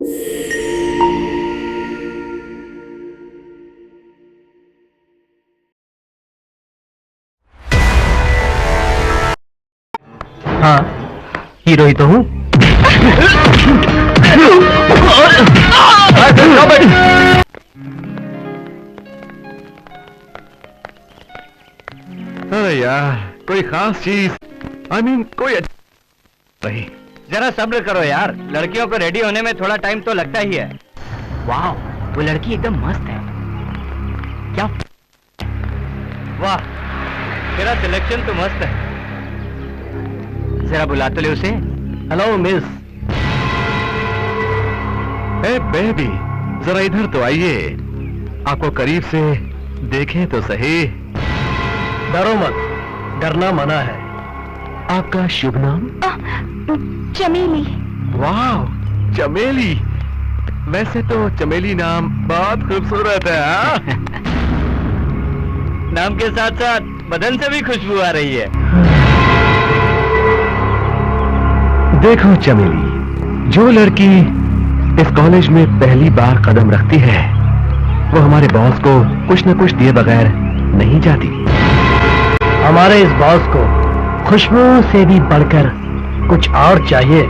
हाँ, हीरो ही तो हूँ। अरे यार, कोई खास चीज, कोई नहीं। जरा सब्र करो यार, लड़कियों को रेडी होने में थोड़ा टाइम तो लगता ही है। वाह, वो लड़की एकदम मस्त है। क्या? वाह, तेरा सिलेक्शन तो मस्त है। जरा बुला तो ले उसे। Hello miss. ए बेबी, जरा इधर तो आइए, आपको करीब से देखें तो सही। डरो मत, डरना मना है। आपका शुभ नाम? चमेली। वाह, चमेली। वैसे तो चमेली नाम बहुत खूबसूरत है। हाँ? नाम के साथ साथ बदन से भी खुशबू आ रही है। देखो चमेली, जो लड़की इस कॉलेज में पहली बार कदम रखती है, वो हमारे बॉस को कुछ न कुछ दिए बगैर नहीं जाती। हमारे इस बॉस को खुशबू से भी बढ़कर कुछ और चाहिए।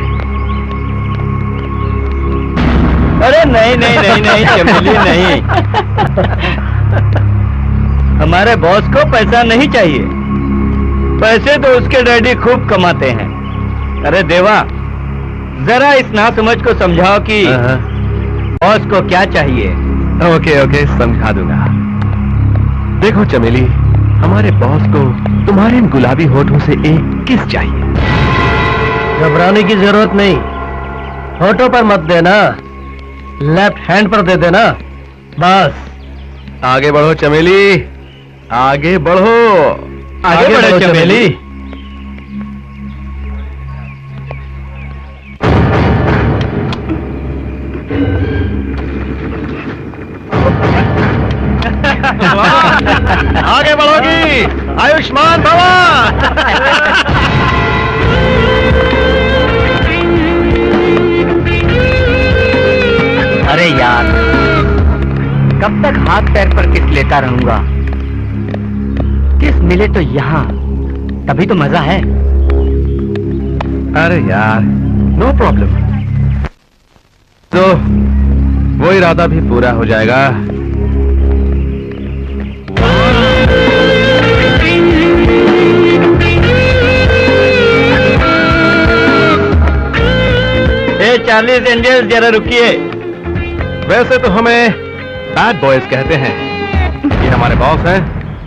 अरे नहीं नहीं नहीं नहीं चमेली नहीं। हमारे बॉस को पैसा नहीं चाहिए, पैसे तो उसके डैडी खूब कमाते हैं। अरे देवा, जरा इस नासमझ को समझाओ कि बॉस को क्या चाहिए। ओके ओके, समझा दूंगा। देखो चमेली, हमारे बॉस को तुम्हारे इन गुलाबी होठों से एक किस चाहिए। घबराने की जरूरत नहीं, होठों पर मत देना, लेफ्ट हैंड पर दे देना बस। आगे बढ़ो चमेली, आगे बढ़ो। आगे बढ़ो चमेली। आगे बढ़ोगी, आयुष्मान भवा। अरे यार, कब तक हाथ पैर पर किस लेता रहूंगा? किस मिले तो यहाँ, तभी तो मजा है। अरे यार, नो प्रॉब्लम। तो वो इरादा भी पूरा हो जाएगा। ए 40 एंजल्स, जरा रुकिए। वैसे तो हमें बैड बॉयज कहते हैं। ये हमारे बॉस हैं,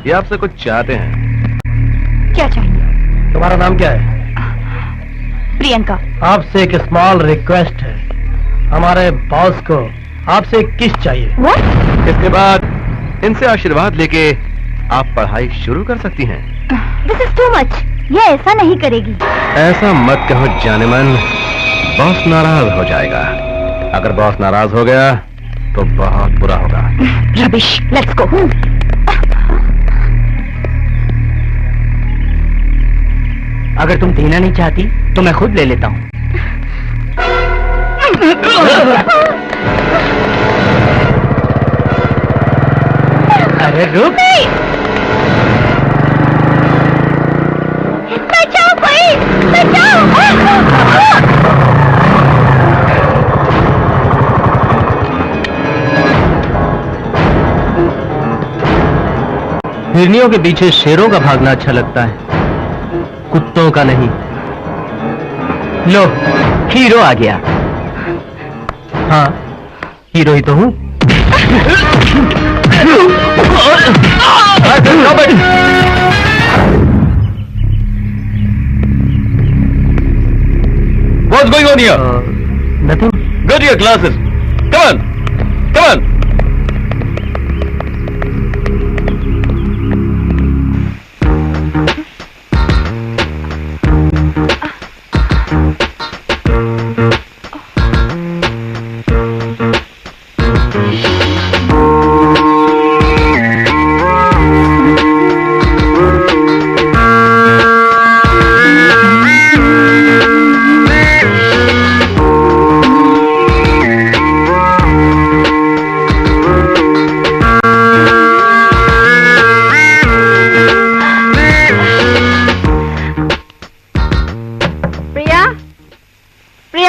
ये आपसे कुछ चाहते हैं। क्या चाहिए? तुम्हारा नाम क्या है? प्रियंका। आपसे एक स्मॉल रिक्वेस्ट है, हमारे बॉस को आपसे एक किस चाहिए। What? इसके बाद इनसे आशीर्वाद लेके आप पढ़ाई शुरू कर सकती हैं। This is too much. ये ऐसा नहीं करेगी। ऐसा मत कहो जाने मन, बॉस नाराज हो जाएगा। अगर बॉस नाराज हो गया तो बहुत बुरा होगा। Rubbish. Let's go. अगर तुम देना नहीं चाहती तो मैं खुद ले लेता हूँ। अरे रुक। बचाओ कोई, बचाओ। हिरनियों के पीछे शेरों का भागना अच्छा लगता है, कुत्तों का नहीं। लो, हीरो आ गया। हाँ, हीरो ही तो हूँ। What's going on here? Nothing. Go to your classes. Come on. Come on.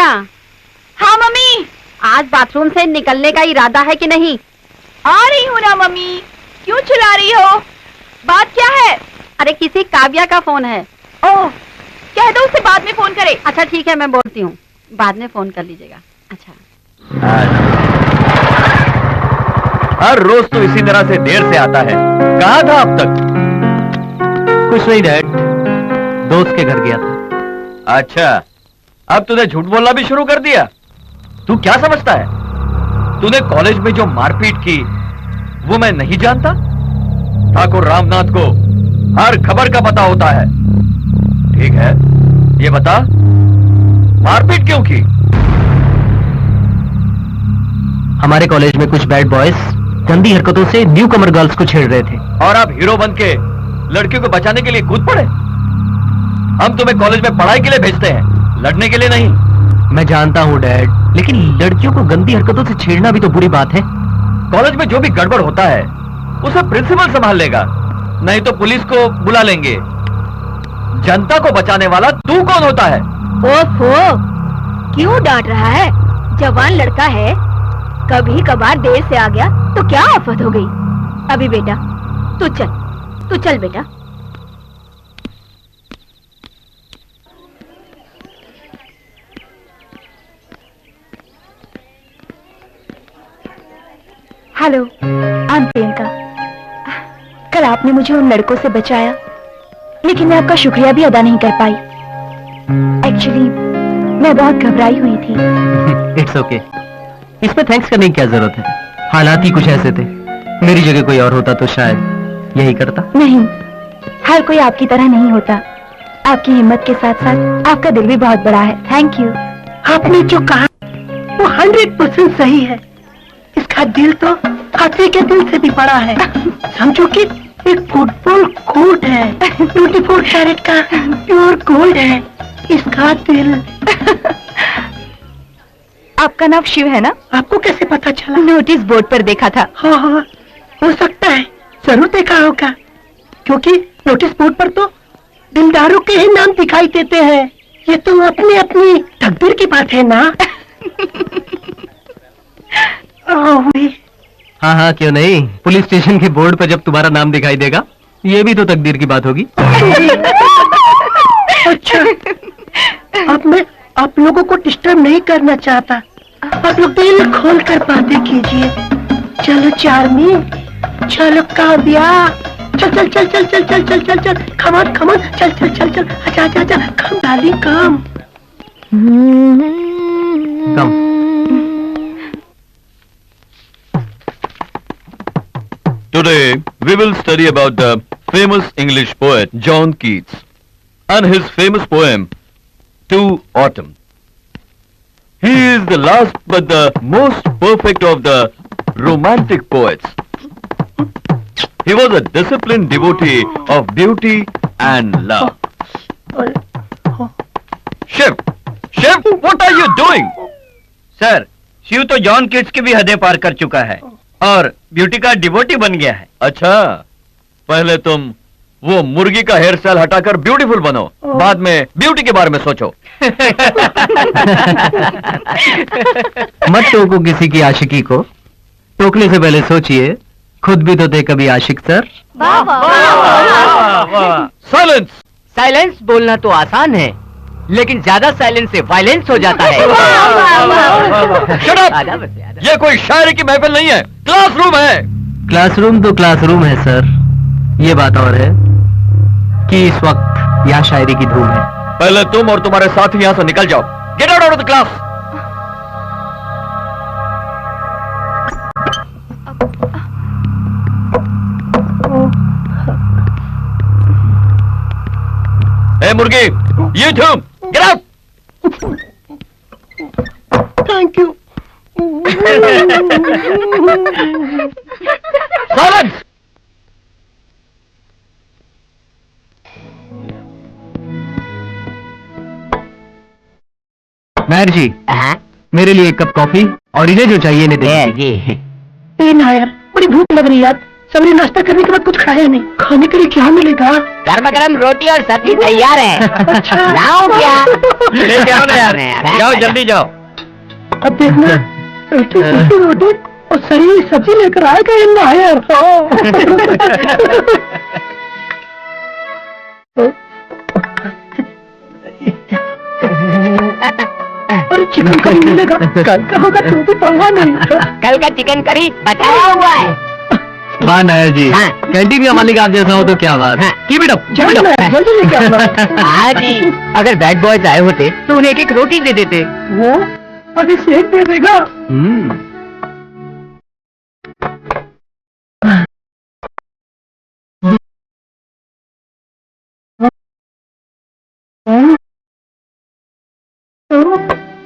बेटा, हाँ मम्मी, आज बाथरूम से निकलने का इरादा है कि नहीं? आ रही हूँ ना मम्मी। क्यों चिल्ला रही हो? बात क्या है? अरे किसी काव्या का फोन है। ओह, कह दो उसे बाद में फोन करे। अच्छा ठीक है, मैं बोलती हूँ, बाद में फोन कर लीजिएगा। अच्छा। हर रोज तो इसी तरह से देर से आता है। कहाँ था अब तक? कुछ नहीं डैड, दोस्त के घर गया था। अच्छा, अब तूने झूठ बोलना भी शुरू कर दिया। तू क्या समझता है? तूने कॉलेज में जो मारपीट की वो मैं नहीं जानता? ठाकुर रामनाथ को हर खबर का पता होता है। ठीक है, ये बता मारपीट क्यों की? हमारे कॉलेज में कुछ बैड बॉयज गंदी हरकतों से न्यू कमर गर्ल्स को छेड़ रहे थे। और आप हीरो बन के लड़कियों को बचाने के लिए कूद पड़े। हम तुम्हें कॉलेज में पढ़ाई के लिए भेजते हैं, लड़ने के लिए नहीं। मैं जानता हूँ डैड, लेकिन लड़कियों को गंदी हरकतों से छेड़ना भी तो बुरी बात है। कॉलेज में जो भी गड़बड़ होता है उसे प्रिंसिपल संभाल लेगा, नहीं तो पुलिस को बुला लेंगे। जनता को बचाने वाला तू कौन होता है? ओफो, क्यों डांट रहा है? जवान लड़का है, कभी कभार देर से आ गया तो क्या आफत हो गई। अभी बेटा तू चल बेटा। Hello, I am Priyanka. कल आपने मुझे उन लड़कों से बचाया, लेकिन मैं आपका शुक्रिया भी अदा नहीं कर पाई। एक्चुअली मैं बहुत घबराई हुई थी। इट्स ओके, इसमें थैंक्स करने की क्या जरूरत है? हालात ही कुछ ऐसे थे। मेरी जगह कोई और होता तो शायद यही करता। नहीं, हर कोई आपकी तरह नहीं होता। आपकी हिम्मत के साथ साथ आपका दिल भी बहुत बड़ा है। Thank you. आपने जो कहा वो 100% सही है। इसका दिल तो हाथी के दिल से भी बड़ा है। समझो कि एक फुटबॉल कोर्ट है, 24 कैरेट का प्योर गोल्ड है इसका दिल। आपका नाम शिव है ना? आपको कैसे पता चला? नोटिस बोर्ड पर देखा था। हाँ हाँ, हो सकता है, जरूर देखा होगा, क्योंकि नोटिस बोर्ड पर तो दिलदारों के ही नाम दिखाई देते हैं। ये तो अपनी अपनी तकदीर की बात है ना। हाँ हाँ, क्यों नहीं। पुलिस स्टेशन के बोर्ड पर जब तुम्हारा नाम दिखाई देगा, ये भी तो तकदीर की बात होगी। अच्छा, अब मैं आप लोगों को डिस्टर्ब नहीं करना चाहता। आप लोग दिल खोल कर बातें कीजिए। चलो चार्मी, चलो काव्या, चल चल चल चल चल चल चल चल चल, कमान कमान, चल चल चल चल, अच्छा अच्छा अच्छा, come darling come. Come. Today we will study about the famous English poet John Keats and his famous poem To Autumn. He is the last but the most perfect of the romantic poets. He was a disciplined devotee of beauty and love. Shiv, what are you doing? Sir, Shiv तो John kits की भी हदें पार कर चुका है और beauty का devotee बन गया है। अच्छा, पहले तुम वो मुर्गी का हेयर स्टाइल हटाकर ब्यूटीफुल बनो, बाद में ब्यूटी के बारे में सोचो। मत टोको किसी की आशिकी को, टोकने से पहले सोचिए खुद भी तो थे कभी आशिक सर। साइलेंस। साइलेंस बोलना तो आसान है, लेकिन ज्यादा साइलेंस से वायलेंस हो जाता है। Shut up! ये कोई शायरी की महफिल नहीं है, क्लासरूम है। क्लासरूम तो क्लासरूम है सर, ये बात और है कि इस वक्त यहाँ शायरी की धूम है। पहले तुम और तुम्हारे साथी यहाँ से निकल जाओ। Get out of the class. ए मुर्गी, you too, get out! Thank you. Silence! Nair ji, मेरे लिए एक कप कॉफी और इन्हें जो चाहिए इन्हें दे दीजिए। ए नायर, बड़ी भूख लग रही है यार, सबने नाश्ता करने के बाद कुछ खाया नहीं, खाने के लिए क्या मिलेगा? गर्मा गर्म रोटी और सब्जी तैयार है। लाओ क्या? लेके आओ ना यार, जाओ जल्दी जाओ। अब देखना, रोटी रोटी रोटी और सही सब्जी लेकर आएगा ना यार। अरे चिकन करी मिलेगा, कल का होगा तुम भी पंगा नहीं। कल का चिकन करी बताया हुआ है। हाँ नायर जी, हाँ। कैंटीन का मालिक आप जैसा हो तो क्या बात। हाँ। Keep it up, keep it जल्दी up। जल्दी लेके आना। हाँ जी, अगर बैड बॉयज आए होते तो उन्हें एक रोटी दे देते। वो अभी सेक दे देगा।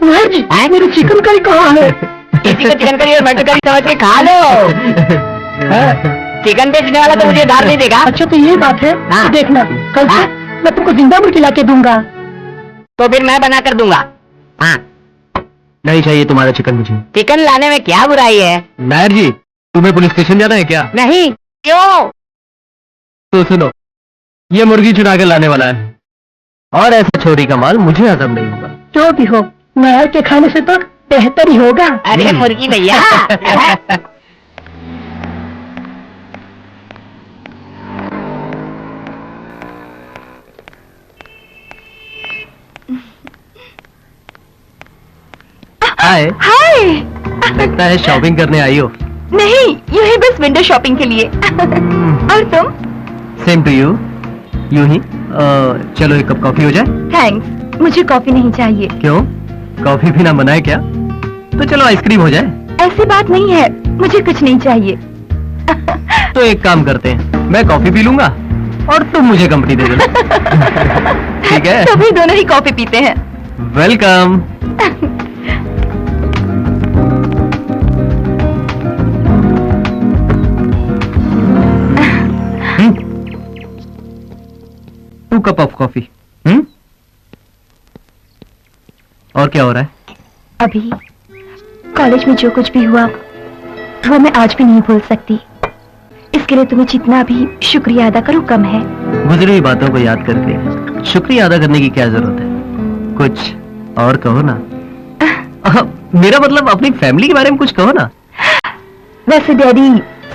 नायर जी, हाँ? मेरी चिकन करी कहाँ है? किसी को चिकन करी और मटर करी समझ के खा लो। चिकन बेचने वाला तो मुझे उधार नहीं देगा। अच्छा तो ये बात है। हाँ। तो देखना, कल से हाँ। मैं तुमको जिंदा मुर्गी ला के दूंगा। तो फिर मैं बना कर दूंगा। हाँ, नहीं चाहिए तुम्हारा चिकन मुझे। चिकन लाने में क्या बुराई है? नायर जी, तुम्हें पुलिस स्टेशन जाना है क्या? नहीं, क्यों? तो सुनो, ये मुर्गी चुरा के लाने वाला है और ऐसा चोरी का माल मुझे हजम नहीं होगा। जो भी हो, नायर के खाने से तो बेहतर ही होगा। अरे मुर्गी भैया। हाय, हाय। लगता है शॉपिंग करने आई हो। नहीं, यू ही बस विंडो शॉपिंग के लिए। और तुम? Same to you. यूं ही चलो एक कप कॉफी हो जाए। थैंक्स, मुझे कॉफी नहीं चाहिए। क्यों, कॉफी पीना मना है क्या? तो चलो आइसक्रीम हो जाए। ऐसी बात नहीं है, मुझे कुछ नहीं चाहिए। तो एक काम करते हैं, मैं कॉफी पी लूंगा और तुम मुझे कंपनी दे देना। ठीक है? तभी दोनों ही कॉफी पीते हैं। Welcome. Two cup of coffee. और क्या हो रहा है? अभी कॉलेज में जो कुछ भी हुआ वो मैं आज भी नहीं भूल सकती। इसके लिए तुम्हें जितना भी शुक्रिया अदा करूं कम है। गुजरी हुई बातों को याद करके शुक्रिया अदा करने की क्या जरूरत है? कुछ और कहो ना। मेरा मतलब अपनी फैमिली के बारे में कुछ कहो ना। वैसे डैडी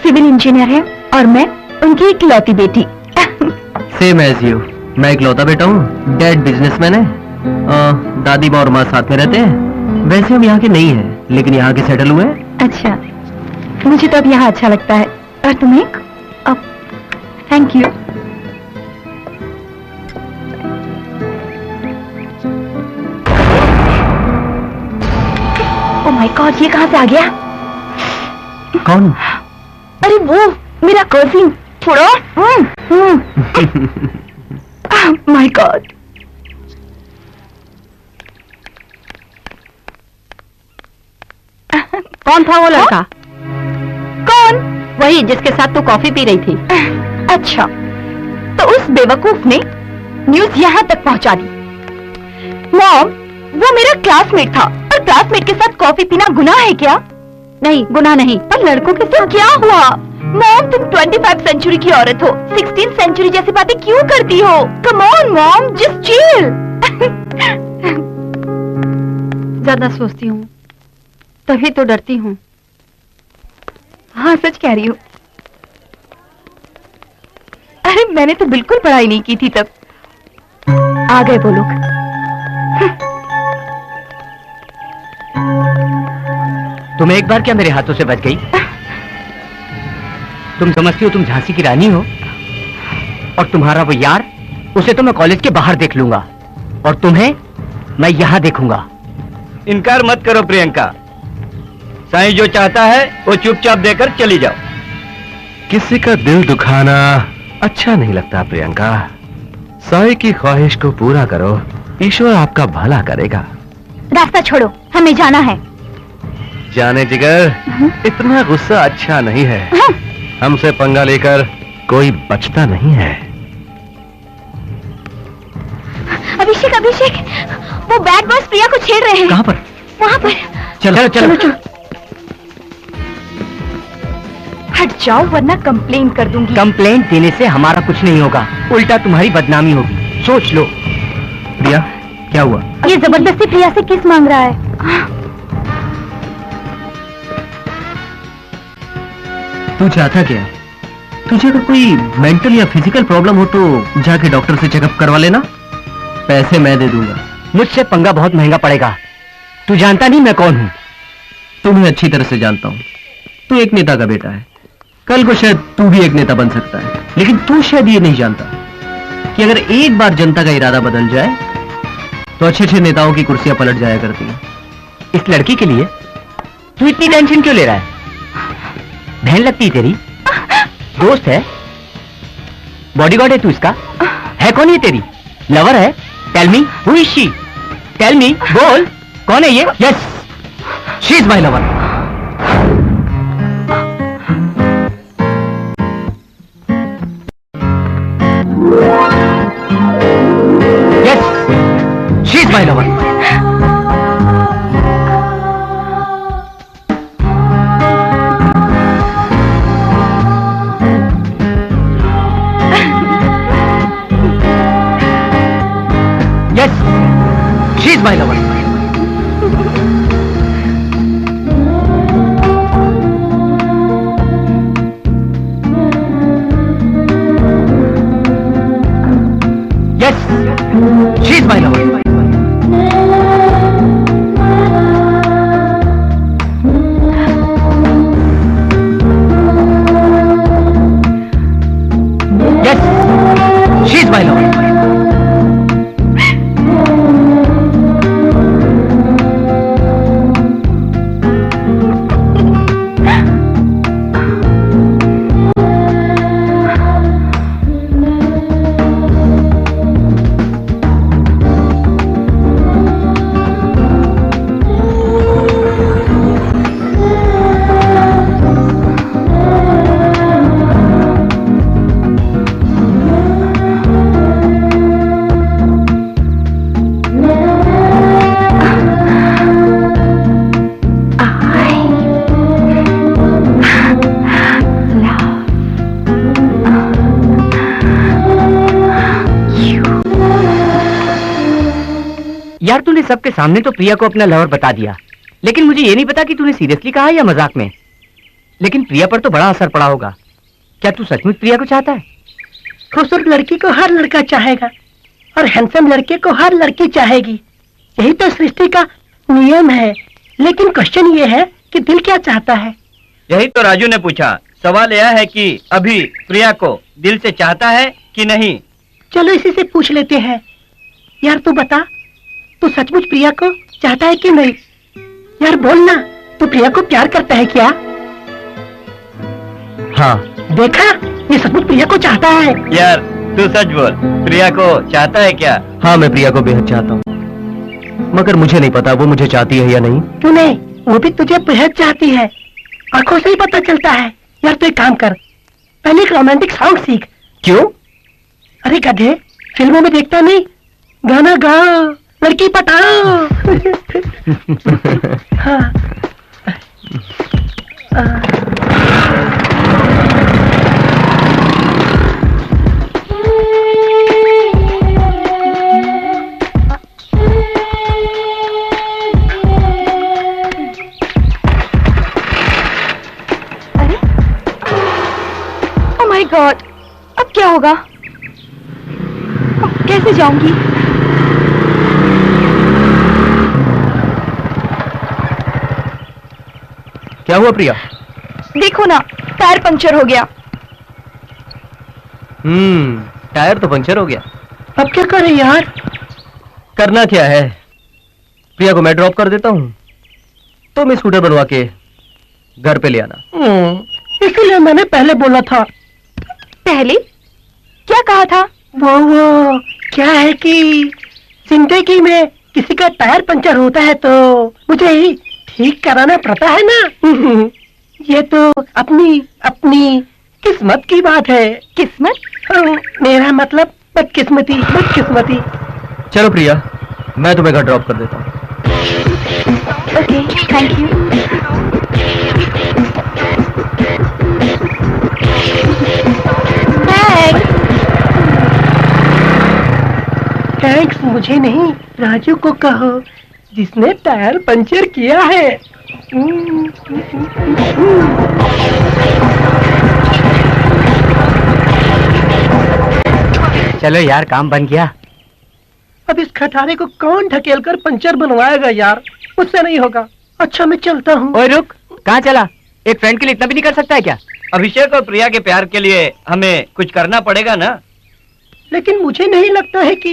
सिविल इंजीनियर है और मैं उनकी इकलौती बेटी। Same as you. मैं इकलौता बेटा हूँ, डैड बिजनेसमैन है, दादी माँ और माँ साथ में रहते हैं। वैसे हम यहाँ के नहीं हैं, लेकिन यहाँ के सेटल हुए हैं। अच्छा, मुझे तो अब यहाँ अच्छा लगता है। और तुम्हें? अब thank you. Oh my God, ये कहाँ से आ गया? कौन? अरे वो मेरा कजिन छोड़ो। My God. कौन था वो लड़का? कौन? वही जिसके साथ तू कॉफी पी रही थी। अच्छा, तो उस बेवकूफ ने न्यूज यहाँ तक पहुँचा दी। मॉम, वो मेरा क्लासमेट था और क्लासमेट के साथ कॉफी पीना गुनाह है क्या? नहीं, गुनाह नहीं। पर लड़कों के साथ क्या हुआ? मॉम, तुम 25 सेंचुरी की औरत हो, 16 सेंचुरी जैसी बातें क्यों करती हो? Come on mom, just chill. ज्यादा सोचती हूँ तभी तो डरती हूँ। हाँ, सच कह रही हूँ। अरे मैंने तो बिल्कुल पढ़ाई नहीं की थी तब। आ गए वो लोग। तुम एक बार क्या मेरे हाथों से बच गई? तुम समझती हो तुम झांसी की रानी हो? और तुम्हारा वो यार, उसे तो मैं कॉलेज के बाहर देख लूंगा और तुम्हें मैं यहाँ देखूंगा। इनकार मत करो प्रियंका, साईं जो चाहता है वो चुपचाप देकर चली जाओ। किसी का दिल दुखाना अच्छा नहीं लगता प्रियंका। साईं की ख्वाहिश को पूरा करो, ईश्वर आपका भला करेगा। रास्ता छोड़ो, हमें जाना है। जाने जिगर, इतना गुस्सा अच्छा नहीं है। हमसे पंगा लेकर कोई बचता नहीं है। अभिषेक, अभिषेक, वो बैड बॉयज प्रिया को छेड़ रहे हैं। कहाँ पर? वहाँ पर। चलो चलो, चलो। हट जाओ वरना कंप्लेन कर दूंगी। कंप्लेंट देने से हमारा कुछ नहीं होगा, उल्टा तुम्हारी बदनामी होगी, सोच लो। प्रिया, क्या हुआ? ये जबरदस्ती प्रिया से किस मांग रहा है? तू चाहता क्या? तुझे अगर कोई मेंटल या फिजिकल प्रॉब्लम हो तो जाके डॉक्टर से चेकअप करवा लेना, पैसे मैं दे दूंगा। मुझसे पंगा बहुत महंगा पड़ेगा, तू जानता नहीं मैं कौन हूँ। तुम्हें अच्छी तरह से जानता हूँ, तू एक नेता का बेटा है, कल को शायद तू भी एक नेता बन सकता है, लेकिन तू शायद ये नहीं जानता कि अगर एक बार जनता का इरादा बदल जाए तो अच्छे अच्छे नेताओं की कुर्सियां पलट जाया करती हैं। इस लड़की के लिए तू इतनी टेंशन क्यों ले रहा है? बहन लगती है तेरी, दोस्त है, बॉडीगार्ड है तू इसका, है कौन ये तेरी? लवर है? Tell me who is she, tell me, बोल कौन है ये? Yes, she is my lover. Yes, she is my lover. Yes, she's my lover. Yes, she's my lover. Yes, she's my lover. यार तूने सबके सामने तो प्रिया को अपना लवर बता दिया, लेकिन मुझे ये नहीं पता कि तूने सीरियसली कहा या मजाक में। लेकिन प्रिया पर तो बड़ा असर पड़ा होगा। क्या तू सचमुच प्रिया को चाहता है? खूबसूरत लड़की को हर लड़का चाहेगा और हैंडसम लड़के को हर लड़की चाहेगी, यही तो सृष्टि का नियम है। लेकिन क्वेश्चन ये है कि दिल क्या चाहता है? यही तो राजू ने पूछा। सवाल यह है कि अभी प्रिया को दिल से चाहता है कि नहीं। चलो इसी से पूछ लेते हैं। यार तू बता, तू सचमुच प्रिया को चाहता है कि नहीं? यार बोल ना, तू प्रिया को प्यार करता है क्या? हाँ। देखा, ये सचमुच प्रिया को चाहता है। यार तू सच बोल, प्रिया को चाहता है क्या? हाँ, मैं प्रिया को बेहद चाहता हूँ, मगर मुझे नहीं पता वो मुझे चाहती है या नहीं। क्यों नहीं, वो भी तुझे बेहद चाहती है, आंखों से ही पता चलता है। यार तू एक काम कर, पहले एक रोमांटिक सॉन्ग सीख। क्यों? अरे गधे, फिल्मों में देखता नहीं, गाना गाओ, लड़की पटाओ। हाँ। अरे ओह माय गॉड, अब क्या होगा? अब कैसे जाऊंगी? क्या हुआ प्रिया? देखो ना, टायर पंक्चर हो गया। टायर तो पंक्चर हो गया। अब क्या करें यार? करना क्या है, प्रिया को मैं ड्रॉप कर देता हूँ, तुम स्कूटर बनवा के घर पे ले आना। इसीलिए मैंने पहले बोला था। पहले क्या कहा था? वो क्या है कि जिंदगी में किसी का टायर पंचर होता है तो मुझे ही ठीक कराना पड़ता है ना। ये तो अपनी अपनी किस्मत की बात है। किस्मत? मेरा मतलब बदकिस्मती, बदकिस्मती। चलो प्रिया, मैं तुम्हें घर ड्रॉप कर देता हूँ। Okay, thank you. थैंक्स मुझे नहीं, राजू को कहो, जिसने टायर पंचर किया है। चलो यार, काम बन गया। अब इस खटारे को कौन ढकेल कर पंचर बनवाएगा यार, मुझसे नहीं होगा। अच्छा मैं चलता हूँ। ओए रुक, कहाँ चला? एक फ्रेंड के लिए इतना भी नहीं कर सकता है क्या? अभिषेक और प्रिया के प्यार के लिए हमें कुछ करना पड़ेगा ना। लेकिन मुझे नहीं लगता है कि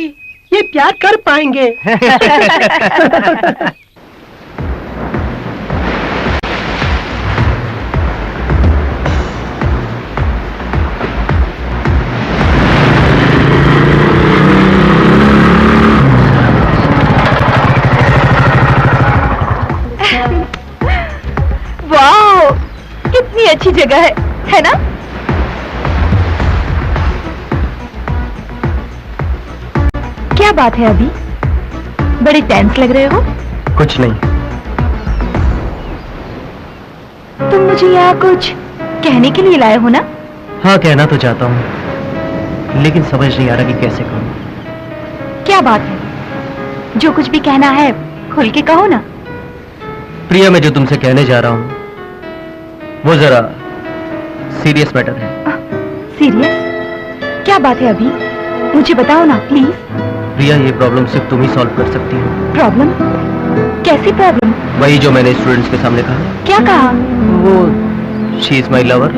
ये प्यार कर पाएंगे। वाओ, कितनी अच्छी जगह है ना? क्या बात है अभी? बड़े टेंस लग रहे हो। कुछ नहीं। तुम मुझे यहाँ कुछ कहने के लिए लाए हो ना? हाँ, कहना तो चाहता हूँ, लेकिन समझ नहीं आ रहा कि कैसे कहूँ। क्या बात है? जो कुछ भी कहना है खुल के कहो ना। प्रिया, मैं जो तुमसे कहने जा रहा हूँ वो जरा सीरियस मैटर है। सीरियस? क्या बात है अभी? मुझे बताओ ना प्लीज। प्रिया, ये प्रॉब्लम सिर्फ तुम ही सॉल्व कर सकती हो। प्रॉब्लम? कैसी प्रॉब्लम? वही जो मैंने स्टूडेंट्स के सामने कहा। क्या कहा? वो शी इज माई लवर।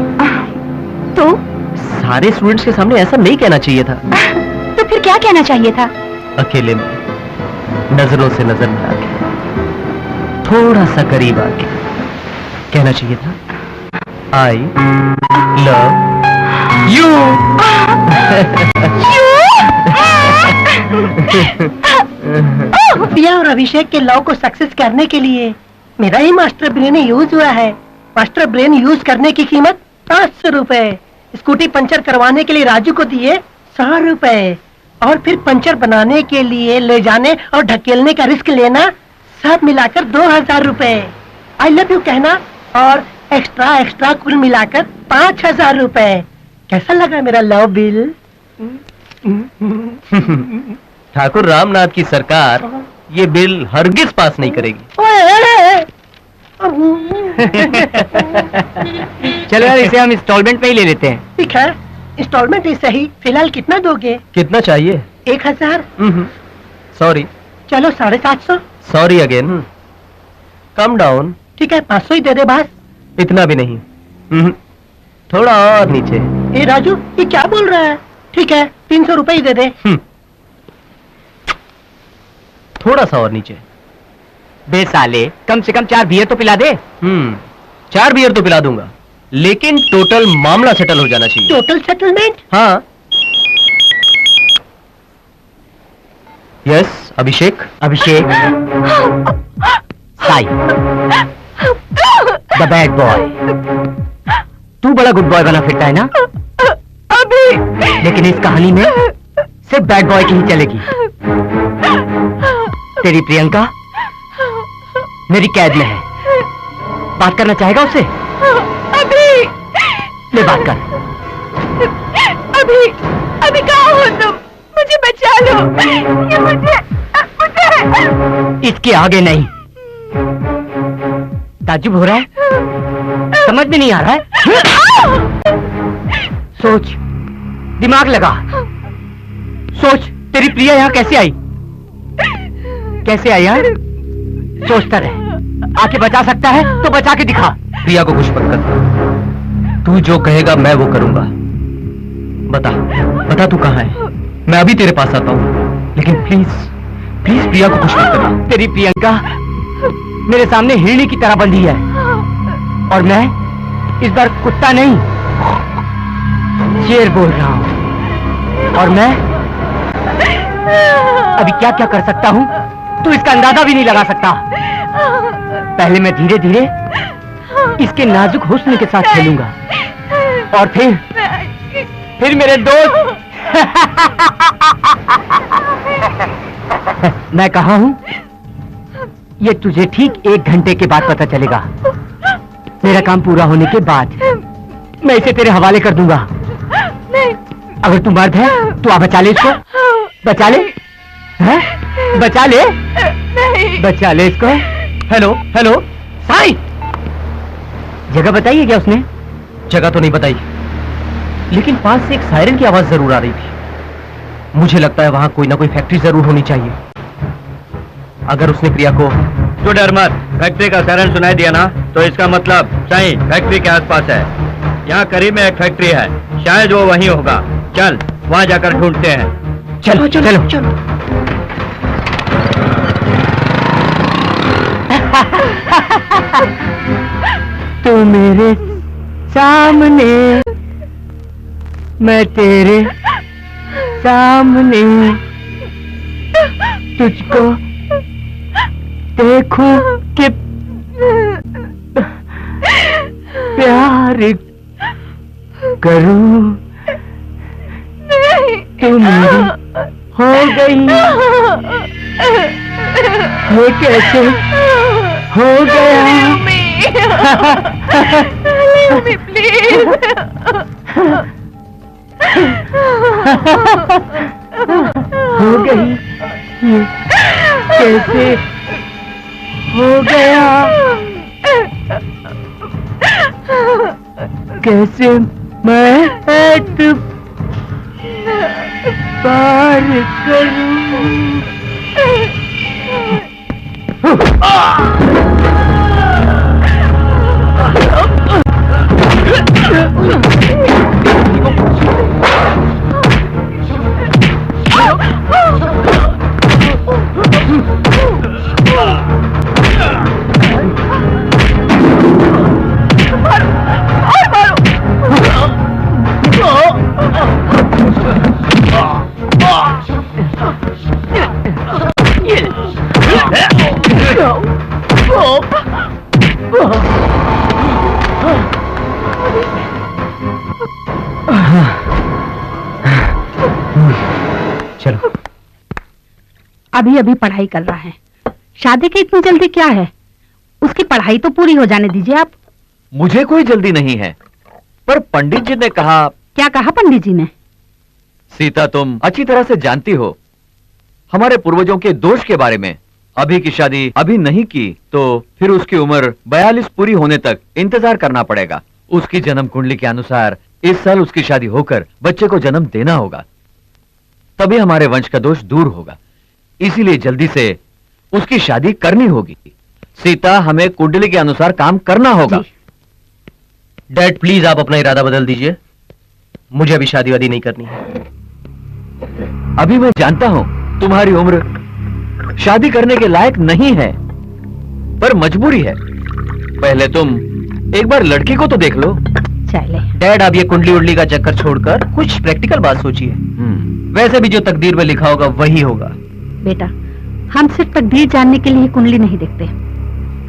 तो सारे स्टूडेंट्स के सामने ऐसा नहीं कहना चाहिए था। तो फिर क्या कहना चाहिए था? अकेले में, नजरों से नजर मिला के, थोड़ा सा करीब आके कहना चाहिए था, आई लव यू। प्रिया और अभिषेक के लव को सक्सेस करने के लिए मेरा ही मास्टर ब्रेन यूज हुआ है। मास्टर ब्रेन यूज करने की कीमत 500 रुपए। स्कूटी पंचर करवाने के लिए राजू को दिए 100 रुपए, और फिर पंचर बनाने के लिए ले जाने और ढकेलने का रिस्क लेना, सब मिलाकर 2000 रुपए। आई लव यू कहना और एक्स्ट्रा एक्स्ट्रा कुल मिलाकर 5000 रुपए। कैसा लगा मेरा लव बिल? ठाकुर रामनाथ की सरकार ये बिल हरगिज पास नहीं करेगी। चलो यार, इसे हम इंस्टॉलमेंट में ही ले लेते हैं। ठीक है, इंस्टॉलमेंट ही सही। फिलहाल कितना दोगे? कितना चाहिए? 1000। सॉरी। चलो 750। Sorry again. Come down. ठीक है, 500 ही दे दे बस। इतना भी नहीं। थोड़ा और नीचे। ए राजू, ये क्या बोल रहा है? ठीक है, 300 रुपए ही दे दे। थोड़ा सा और नीचे। बे साले, कम से कम 4 बियर तो पिला दे। 4 बियर तो पिला दूंगा, लेकिन टोटल मामला सेटल हो जाना चाहिए। Total settlement? हाँ। Yes Abhishek. Abhishek, Sai, the bad boy. तू बड़ा गुड बॉय बना फिरता है ना अभी? लेकिन इस कहानी में सिर्फ बैड बॉय की ही चलेगी। तेरी प्रियंका मेरी कैद में है। बात करना चाहेगा उससे? अभी? ले बात कर। अभी कहाँ हो तुम? मुझे बचा लो। ये मुझे इसके आगे नहीं। ताज्जुब हो रहा है? समझ में नहीं आ रहा है? सोच, दिमाग लगा, सोच। तेरी प्रिया यहाँ कैसे आई? कैसे आई यार? सोचता रहे। आके बचा सकता है तो बचा के दिखा। प्रिया को कुछ मत कर। तू जो कहेगा मैं वो करूंगा। बता बता, तू कहाँ है? मैं अभी तेरे पास आता हूँ, लेकिन प्लीज प्लीज प्रिया को कुछ मत करना। तेरी प्रियंका मेरे सामने हिरणी की तरह बंधी है, और मैं इस बार कुत्ता नहीं शेर बोल रहा हूँ। और मैं अभी क्या क्या कर सकता हूँ तू इसका अंदाजा भी नहीं लगा सकता। पहले मैं धीरे धीरे इसके नाजुक हुस्न के साथ खेलूंगा, और फिर मेरे दोस्त मैं कहा हूं ये तुझे ठीक 1 घंटे के बाद पता चलेगा। मेरा काम पूरा होने के बाद मैं इसे तेरे हवाले कर दूंगा। अगर तू मर्द है तो आ बचा ले इसको, बचा ले। है? बचा ले, नहीं बचा ले इसको। हेलो हेलो साई, जगह बताइए क्या उसने? जगह तो नहीं बताई, लेकिन पास से एक सायरन की आवाज जरूर आ रही थी। मुझे लगता है वहां कोई ना कोई फैक्ट्री जरूर होनी चाहिए। अगर उसने प्रिया को... तू डर मत, फैक्ट्री का सायरन सुनाई दिया ना तो इसका मतलब साईं फैक्ट्री के आसपास है। यहाँ करीब में एक फैक्ट्री है, शायद वो वहीं होगा। चल वहाँ जाकर ढूंढते हैं। चलो चलो चलो, चलो। तू मेरे सामने, मैं तेरे सामने, तुझको देखूं कि प्यार करूं। तू मेरी हो गई, ये कैसे हो गया? प्लीज हो गई, ये कैसे हो गया? कैसे मैं पार करूं? चलो। अभी अभी पढ़ाई कर रहा है, शादी की इतनी जल्दी क्या है? उसकी पढ़ाई तो पूरी हो जाने दीजिए आप। मुझे कोई जल्दी नहीं है, पर पंडित जी ने कहा। क्या कहा पंडित जी ने? सीता, तुम अच्छी तरह से जानती हो हमारे पूर्वजों के दोष के बारे में। अभी की शादी अभी नहीं की तो फिर उसकी उम्र 42 पूरी होने तक इंतजार करना पड़ेगा। उसकी जन्म कुंडली के अनुसार इस साल उसकी शादी होकर बच्चे को जन्म देना होगा, तभी हमारे वंश का दोष दूर होगा। इसीलिए जल्दी से उसकी शादी करनी होगी। सीता, हमें कुंडली के अनुसार काम करना होगा। डैड प्लीज आप अपना इरादा बदल दीजिए, मुझे अभी शादी वादी नहीं करनी है। अभी मैं जानता हूं तुम्हारी उम्र शादी करने के लायक नहीं है, पर मजबूरी है। पहले तुम एक बार लड़की को तो देख लो। चले डैड, आप ये कुंडली उंडली का चक्कर छोड़कर कुछ प्रैक्टिकल बात सोचिए। वैसे भी जो तकदीर में लिखा होगा वही होगा। बेटा, हम सिर्फ तकदीर जानने के लिए कुंडली नहीं देखते।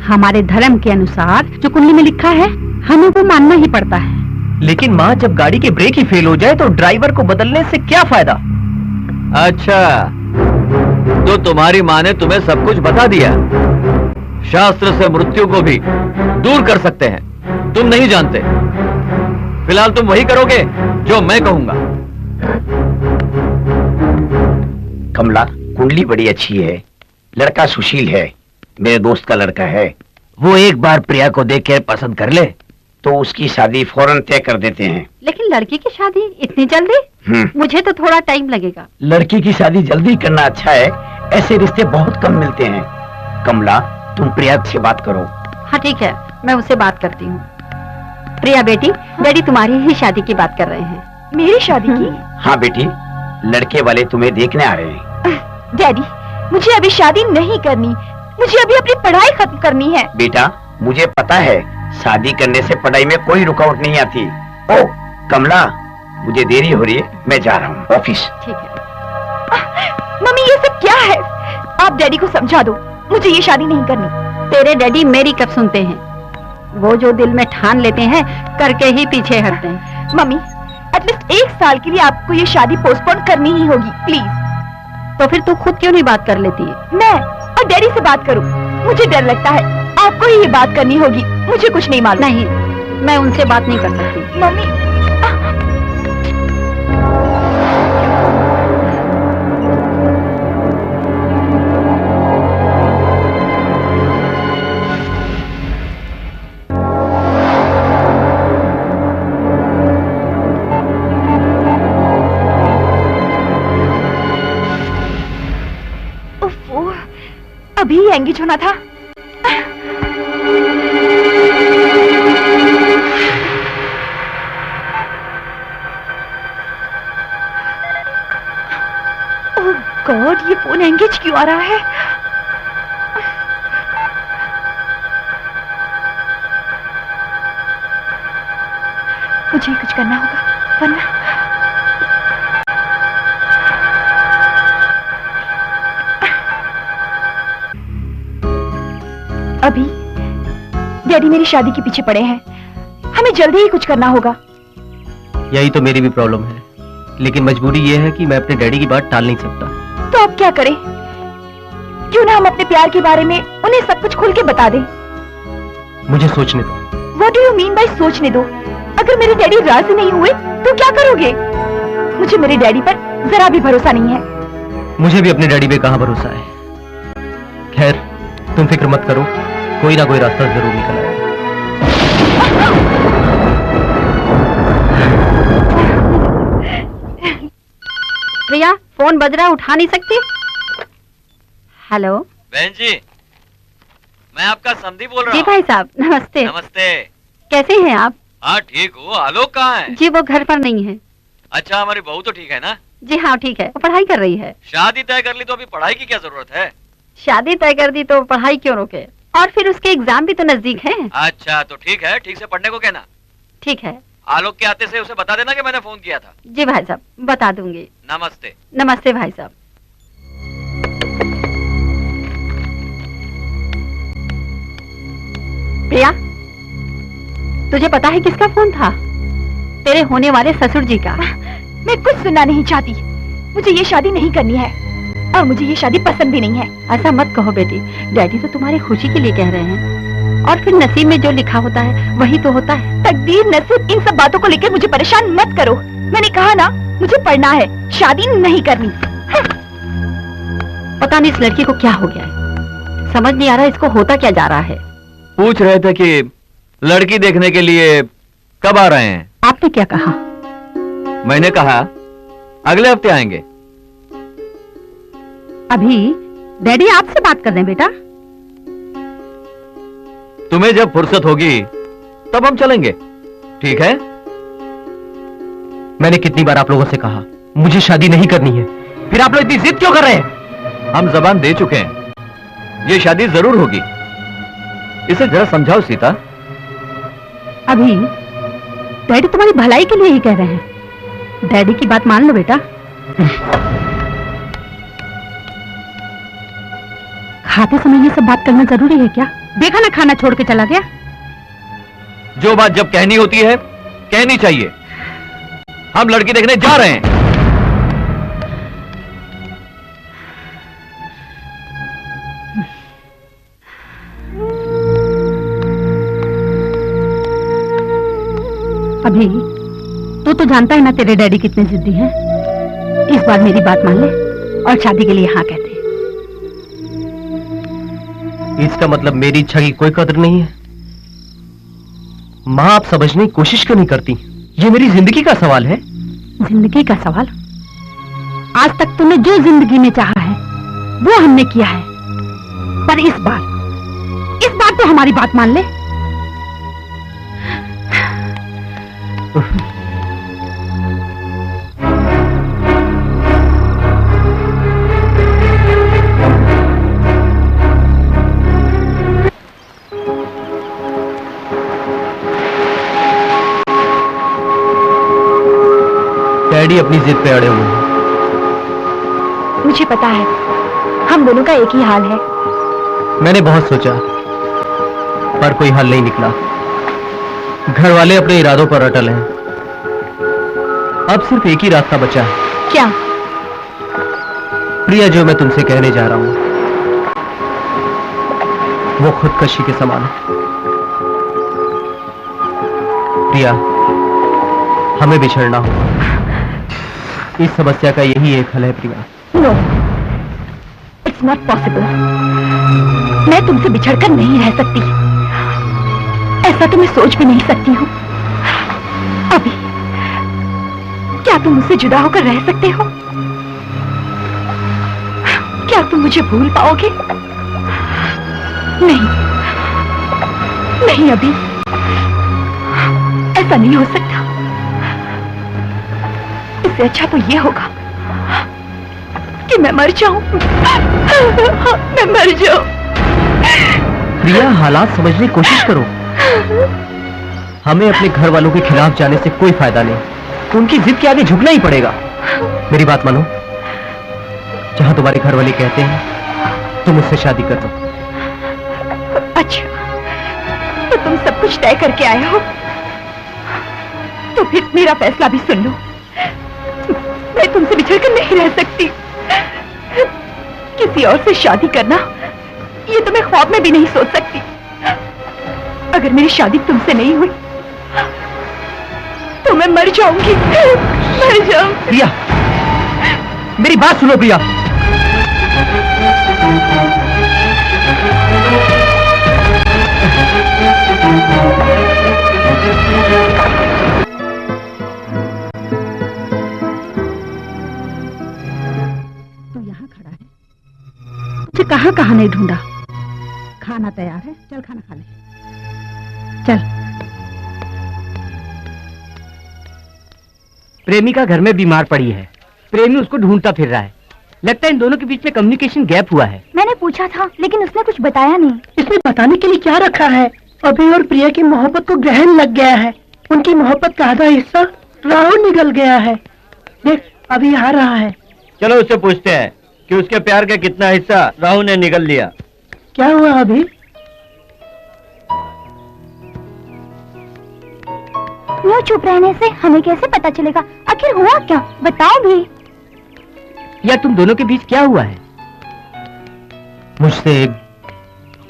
हमारे धर्म के अनुसार जो कुंडली में लिखा है हमें वो मानना ही पड़ता है। लेकिन माँ, जब गाड़ी की ब्रेक ही फेल हो जाए तो ड्राइवर को बदलने से क्या फायदा? अच्छा, तो तुम्हारी माँ ने तुम्हें सब कुछ बता दिया। शास्त्र से मृत्यु को भी दूर कर सकते हैं, तुम नहीं जानते। फिलहाल तुम वही करोगे जो मैं कहूंगा। कमला, कुंडली बड़ी अच्छी है, लड़का सुशील है, मेरे दोस्त का लड़का है। वो एक बार प्रिया को देख कर पसंद कर ले तो उसकी शादी फौरन तय कर देते हैं। लेकिन लड़की की शादी इतनी जल्दी? मुझे तो थोड़ा टाइम लगेगा। लड़की की शादी जल्दी करना अच्छा है, ऐसे रिश्ते बहुत कम मिलते हैं। कमला, तुम प्रिया से बात करो। हाँ ठीक है, मैं उससे बात करती हूँ। प्रिया बेटी, डैडी तुम्हारी ही शादी की बात कर रहे हैं। मेरी शादी की? हाँ बेटी, लड़के वाले तुम्हें देखने आ रहे हैं। डैडी, मुझे अभी शादी नहीं करनी, मुझे अभी अपनी पढ़ाई खत्म करनी है। बेटा, मुझे पता है शादी करने से पढ़ाई में कोई रुकावट नहीं आती। ओ कमला, मुझे देरी हो रही है, मैं जा रहा हूँ ऑफिस। ठीक है। मम्मी, ये सब क्या है? आप डैडी को समझा दो, मुझे ये शादी नहीं करनी। तेरे डैडी मेरी कब सुनते हैं? वो जो दिल में ठान लेते हैं करके ही पीछे हटते हैं। मम्मी, एटलीस्ट एक साल के लिए आपको ये शादी पोस्टपोन करनी ही होगी, प्लीज। तो फिर तू खुद क्यों नहीं बात कर लेती है? मैं और डैडी से बात करूं? मुझे डर लगता है, आपको ही ये बात करनी होगी, मुझे कुछ नहीं मालूम। नहीं, मैं उनसे बात नहीं कर सकती। मम्मी, एंगेज होना था। ओह गॉड, ये फोन एंगेज क्यों आ रहा है? मुझे कुछ करना होगा वरना अभी डैडी मेरी शादी के पीछे पड़े हैं। हमें जल्दी ही कुछ करना होगा। यही तो मेरी भी प्रॉब्लम है, लेकिन मजबूरी ये है कि मैं अपने डैडी की बात टाल नहीं सकता। तो अब क्या करें? क्यों ना हम अपने प्यार के बारे में उन्हें सब कुछ खुल के बता दें। मुझे सोचने दो। What do you mean by सोचने दो? अगर मेरे डैडी राजी नहीं हुए तो क्या करोगे? मुझे मेरे डैडी पर जरा भी भरोसा नहीं है। मुझे भी अपने डैडी पे कहाँ भरोसा है। खैर, तुम फिक्र मत करो, कोई ना कोई रास्ता जरूर निकल आएगा। प्रिया, फोन बज रहा है, उठा नहीं सकती? हेलो बहन जी, मैं आपका समधी बोल रहा जी हूँ। भाई साहब, नमस्ते। नमस्ते। कैसे हैं आप? हाँ ठीक हूँ। आलोक कहाँ है? जी वो घर पर नहीं है। अच्छा, हमारी बहू तो ठीक है ना? जी हाँ ठीक है, वो पढ़ाई कर रही है। शादी तय कर ली तो अभी पढ़ाई की क्या जरूरत है? शादी तय कर दी तो पढ़ाई क्यों रोके? और फिर उसके एग्जाम भी तो नजदीक हैं। अच्छा तो ठीक है, ठीक से पढ़ने को कहना। ठीक है। आलोक के आते से उसे बता देना कि मैंने फोन किया था। जी भाई साहब, बता दूंगी। नमस्ते। नमस्ते भाई साहब। प्रिया, तुझे पता है किसका फोन था? तेरे होने वाले ससुर जी का। मैं कुछ सुनना नहीं चाहती। मुझे ये शादी नहीं करनी है और मुझे ये शादी पसंद भी नहीं है। ऐसा मत कहो बेटी, डैडी तो तुम्हारी खुशी के लिए कह रहे हैं। और फिर नसीब में जो लिखा होता है वही तो होता है। तकदीर, नसीब, इन सब बातों को लेकर मुझे परेशान मत करो। मैंने कहा ना, मुझे पढ़ना है, शादी नहीं करनी। पता नहीं इस लड़की को क्या हो गया है, समझ नहीं आ रहा इसको होता क्या जा रहा है। पूछ रहे थे कि लड़की देखने के लिए कब आ रहे हैं? आपने क्या कहा? मैंने कहा अगले हफ्ते आएंगे। अभी डैडी आपसे बात कर रहे हैं बेटा। तुम्हें जब फुर्सत होगी तब हम चलेंगे, ठीक है? मैंने कितनी बार आप लोगों से कहा मुझे शादी नहीं करनी है, फिर आप लोग इतनी जिद क्यों कर रहे हैं? हम जबान दे चुके हैं, ये शादी जरूर होगी। इसे जरा समझाओ सीता। अभी डैडी तुम्हारी भलाई के लिए ही कह रहे हैं, डैडी की बात मान लो बेटा। खाते समय ये सब बात करना जरूरी है क्या? देखा ना खाना छोड़ के चला गया। जो बात जब कहनी होती है कहनी चाहिए। हम लड़की देखने जा रहे हैं। अभी तो जानता है ना तेरे डैडी कितने जिद्दी हैं। इस बार मेरी बात मान ले और शादी के लिए हाँ कहते। इसका मतलब मेरी इच्छा की कोई कदर नहीं है? मां, आप समझने की कोशिश क्यों नहीं करती? ये मेरी जिंदगी का सवाल है। जिंदगी का सवाल? आज तक तूने जो जिंदगी में चाहा है वो हमने किया है, पर इस बार तो हमारी बात मान ले। डैडी अपनी जिद पे अड़े हुए हैं। मुझे पता है, हम दोनों का एक ही हाल है। मैंने बहुत सोचा पर कोई हल नहीं निकला। घर वाले अपने इरादों पर अटल हैं। अब सिर्फ एक ही रास्ता बचा है। क्या? प्रिया, जो मैं तुमसे कहने जा रहा हूं वो खुदकशी के समान है। प्रिया, हमें बिछड़ना होगा। इस समस्या का यही एक हल है Priya. No, it's not possible. मैं तुमसे बिछड़कर नहीं रह सकती। ऐसा तो मैं सोच भी नहीं सकती हूँ। अभी क्या तुम मुझसे जुदा होकर रह सकते हो? क्या तुम मुझे भूल पाओगे? नहीं, नहीं अभी, ऐसा नहीं हो सकता। इससे अच्छा तो ये होगा कि मैं मर जाऊं। मैं मर जाऊं। प्रिया, हालात समझने की कोशिश करो। हमें अपने घर वालों के खिलाफ जाने से कोई फायदा नहीं। उनकी जिद के आगे झुकना ही पड़ेगा। मेरी बात मानो, जहां तुम्हारे घर वाले कहते हैं तुम उससे शादी कर दो। अच्छा, तो तुम सब कुछ तय करके आए हो, तो फिर मेरा फैसला भी सुन लो। मैं तुमसे बिछड़कर नहीं रह सकती। किसी और से शादी करना, ये तो मैं ख्वाब में भी नहीं सोच सकती। अगर मेरी शादी तुमसे नहीं हुई तो मैं मर जाऊंगी। मर जाऊंगी। प्रिया, मेरी बात सुनो प्रिया। तू यहाँ खड़ा है, तुझे कहाँ कहाँ नहीं ढूंढा। खाना तैयार है, चल खाना खा ले। चल। प्रेमिका घर में बीमार पड़ी है, प्रेमी उसको ढूंढता फिर रहा है। लगता है इन दोनों के बीच में कम्युनिकेशन गैप हुआ है। मैंने पूछा था, लेकिन उसने कुछ बताया नहीं। इसमें बताने के लिए क्या रखा है? अभी और प्रिया की मोहब्बत को ग्रहण लग गया है। उनकी मोहब्बत का आधा हिस्सा राहुल निकल गया है। देख, अभी आ रहा है। चलो उससे पूछते हैं कि उसके प्यार का कितना हिस्सा राहुल ने निगल लिया। क्या हुआ अभी? यूं चुप रहने से हमें कैसे पता चलेगा आखिर हुआ क्या? बताओ भी। या तुम दोनों के बीच क्या हुआ है? मुझसे एक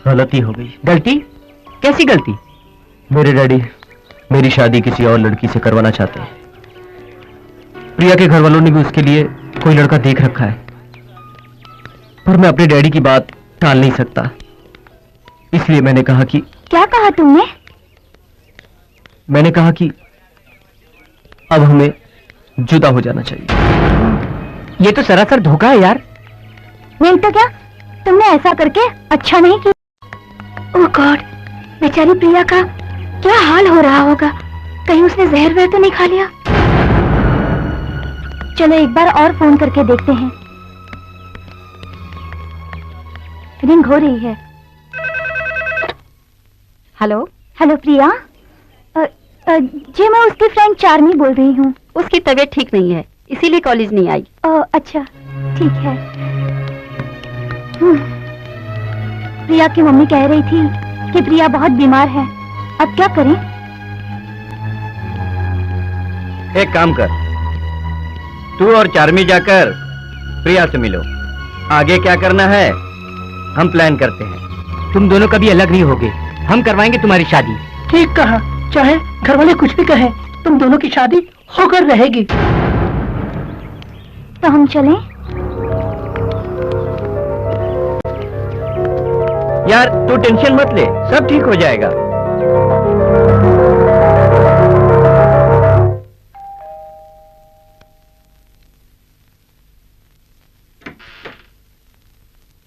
गलती हो गई। गलती? कैसी गलती? मेरे डैडी मेरी शादी किसी और लड़की से करवाना चाहते हैं। प्रिया के घर वालों ने भी उसके लिए कोई लड़का देख रखा है, पर मैं अपने डैडी की बात टाल नहीं सकता। इसलिए मैंने कहा कि क्या कहा तुमने? मैंने कहा कि अब हमें जुदा हो जाना चाहिए। ये तो सरासर धोखा है यार। नहीं तो क्या, तुमने ऐसा करके अच्छा नहीं किया। ओह गॉड, बेचारी प्रिया का क्या हाल हो रहा होगा। कहीं उसने जहर वहर तो नहीं खा लिया। चलो एक बार और फोन करके देखते हैं। रिंग हो रही है। हेलो। हेलो प्रिया, जी मैं उसकी फ्रेंड चार्मी बोल रही हूँ। उसकी तबीयत ठीक नहीं है, इसीलिए कॉलेज नहीं आई। अच्छा ठीक है। प्रिया की मम्मी कह रही थी कि प्रिया बहुत बीमार है, अब क्या करें? एक काम कर, तू और चार्मी जाकर प्रिया से मिलो। आगे क्या करना है हम प्लान करते हैं। तुम दोनों कभी अलग नहीं होगे, हम करवाएंगे तुम्हारी शादी। ठीक कहा, चाहे घर वाले कुछ भी कहें, तुम दोनों की शादी होकर रहेगी। तो हम चलें? यार तू टेंशन मत ले, सब ठीक हो जाएगा।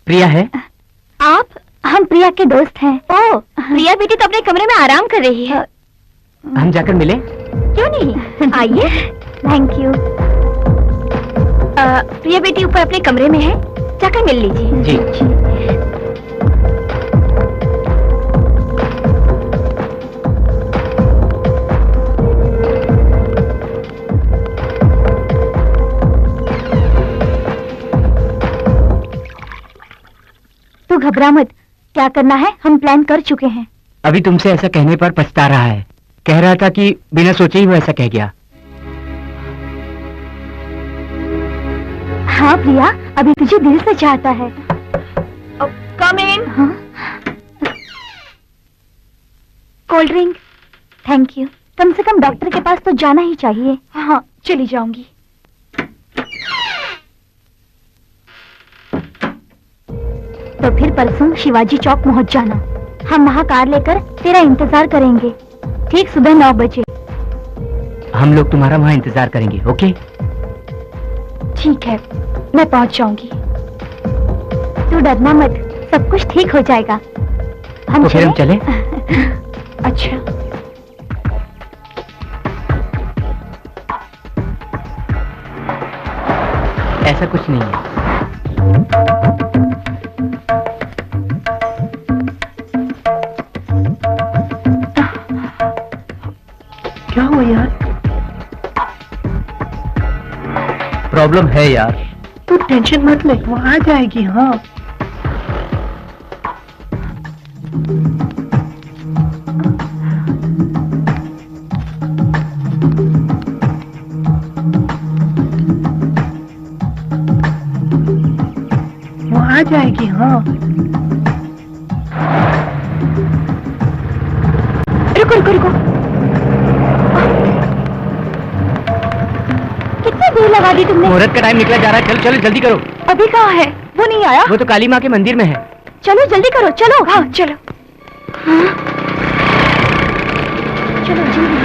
प्रिया है? आप? हम प्रिया के दोस्त हैं। ओह, प्रिया बेटी तो अपने कमरे में आराम कर रही है। हम जाकर मिले? क्यों नहीं, आइए। Thank you. प्रिया बेटी ऊपर अपने कमरे में है, जाकर मिल लीजिए। जी। तू घबरा मत, क्या करना है हम प्लान कर चुके हैं। अभी तुमसे ऐसा कहने पर पछता रहा है। कह रहा था कि बिना सोचे ही वो ऐसा कह गया। हाँ प्रिया, अभी तुझे दिल से चाहता है। Come in. हाँ? Cold drink. Thank you. कम से कम डॉक्टर के पास तो जाना ही चाहिए। हाँ चली जाऊंगी। तो फिर परसों शिवाजी चौक पहुंच जाना। हम वहाँ कार लेकर तेरा इंतजार करेंगे, ठीक सुबह 9 बजे। हम लोग तुम्हारा वहाँ इंतजार करेंगे, ओके? ठीक है, मैं पहुंच जाऊंगी। तू डरना मत, सब कुछ ठीक हो जाएगा। हम तो फिर हम चलें? चले। अच्छा। ऐसा कुछ नहीं है। क्या हुआ यार? प्रॉब्लम है यार। तू टेंशन मत ले, वो आ जाएगी। हाँ, वो आ जाएगी। हाँ, रुको रुको रुको, कितनी देर लगा दी तुमने? मुहूर्त का टाइम निकला जा रहा है, चलो चलो जल्दी करो। अभी कहाँ है? वो नहीं आया? वो तो काली माँ के मंदिर में है। चलो जल्दी करो, चलो। हाँ चलो। हाँ? चलो जल्दी।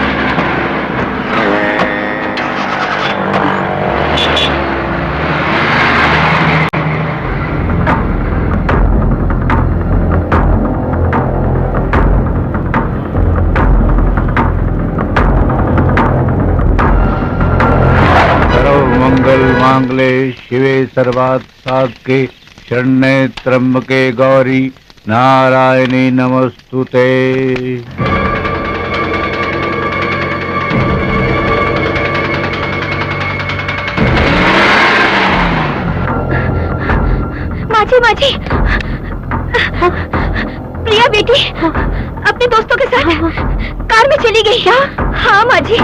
मंगल मांगले शिवे सर्वात् साधके शरण्ये त्र्यंबके गौरी नारायणी नमस्तुते। माझी माझी प्रिया बेटी अपने दोस्तों के साथ कार में चली गई। क्या? हाँ माझी।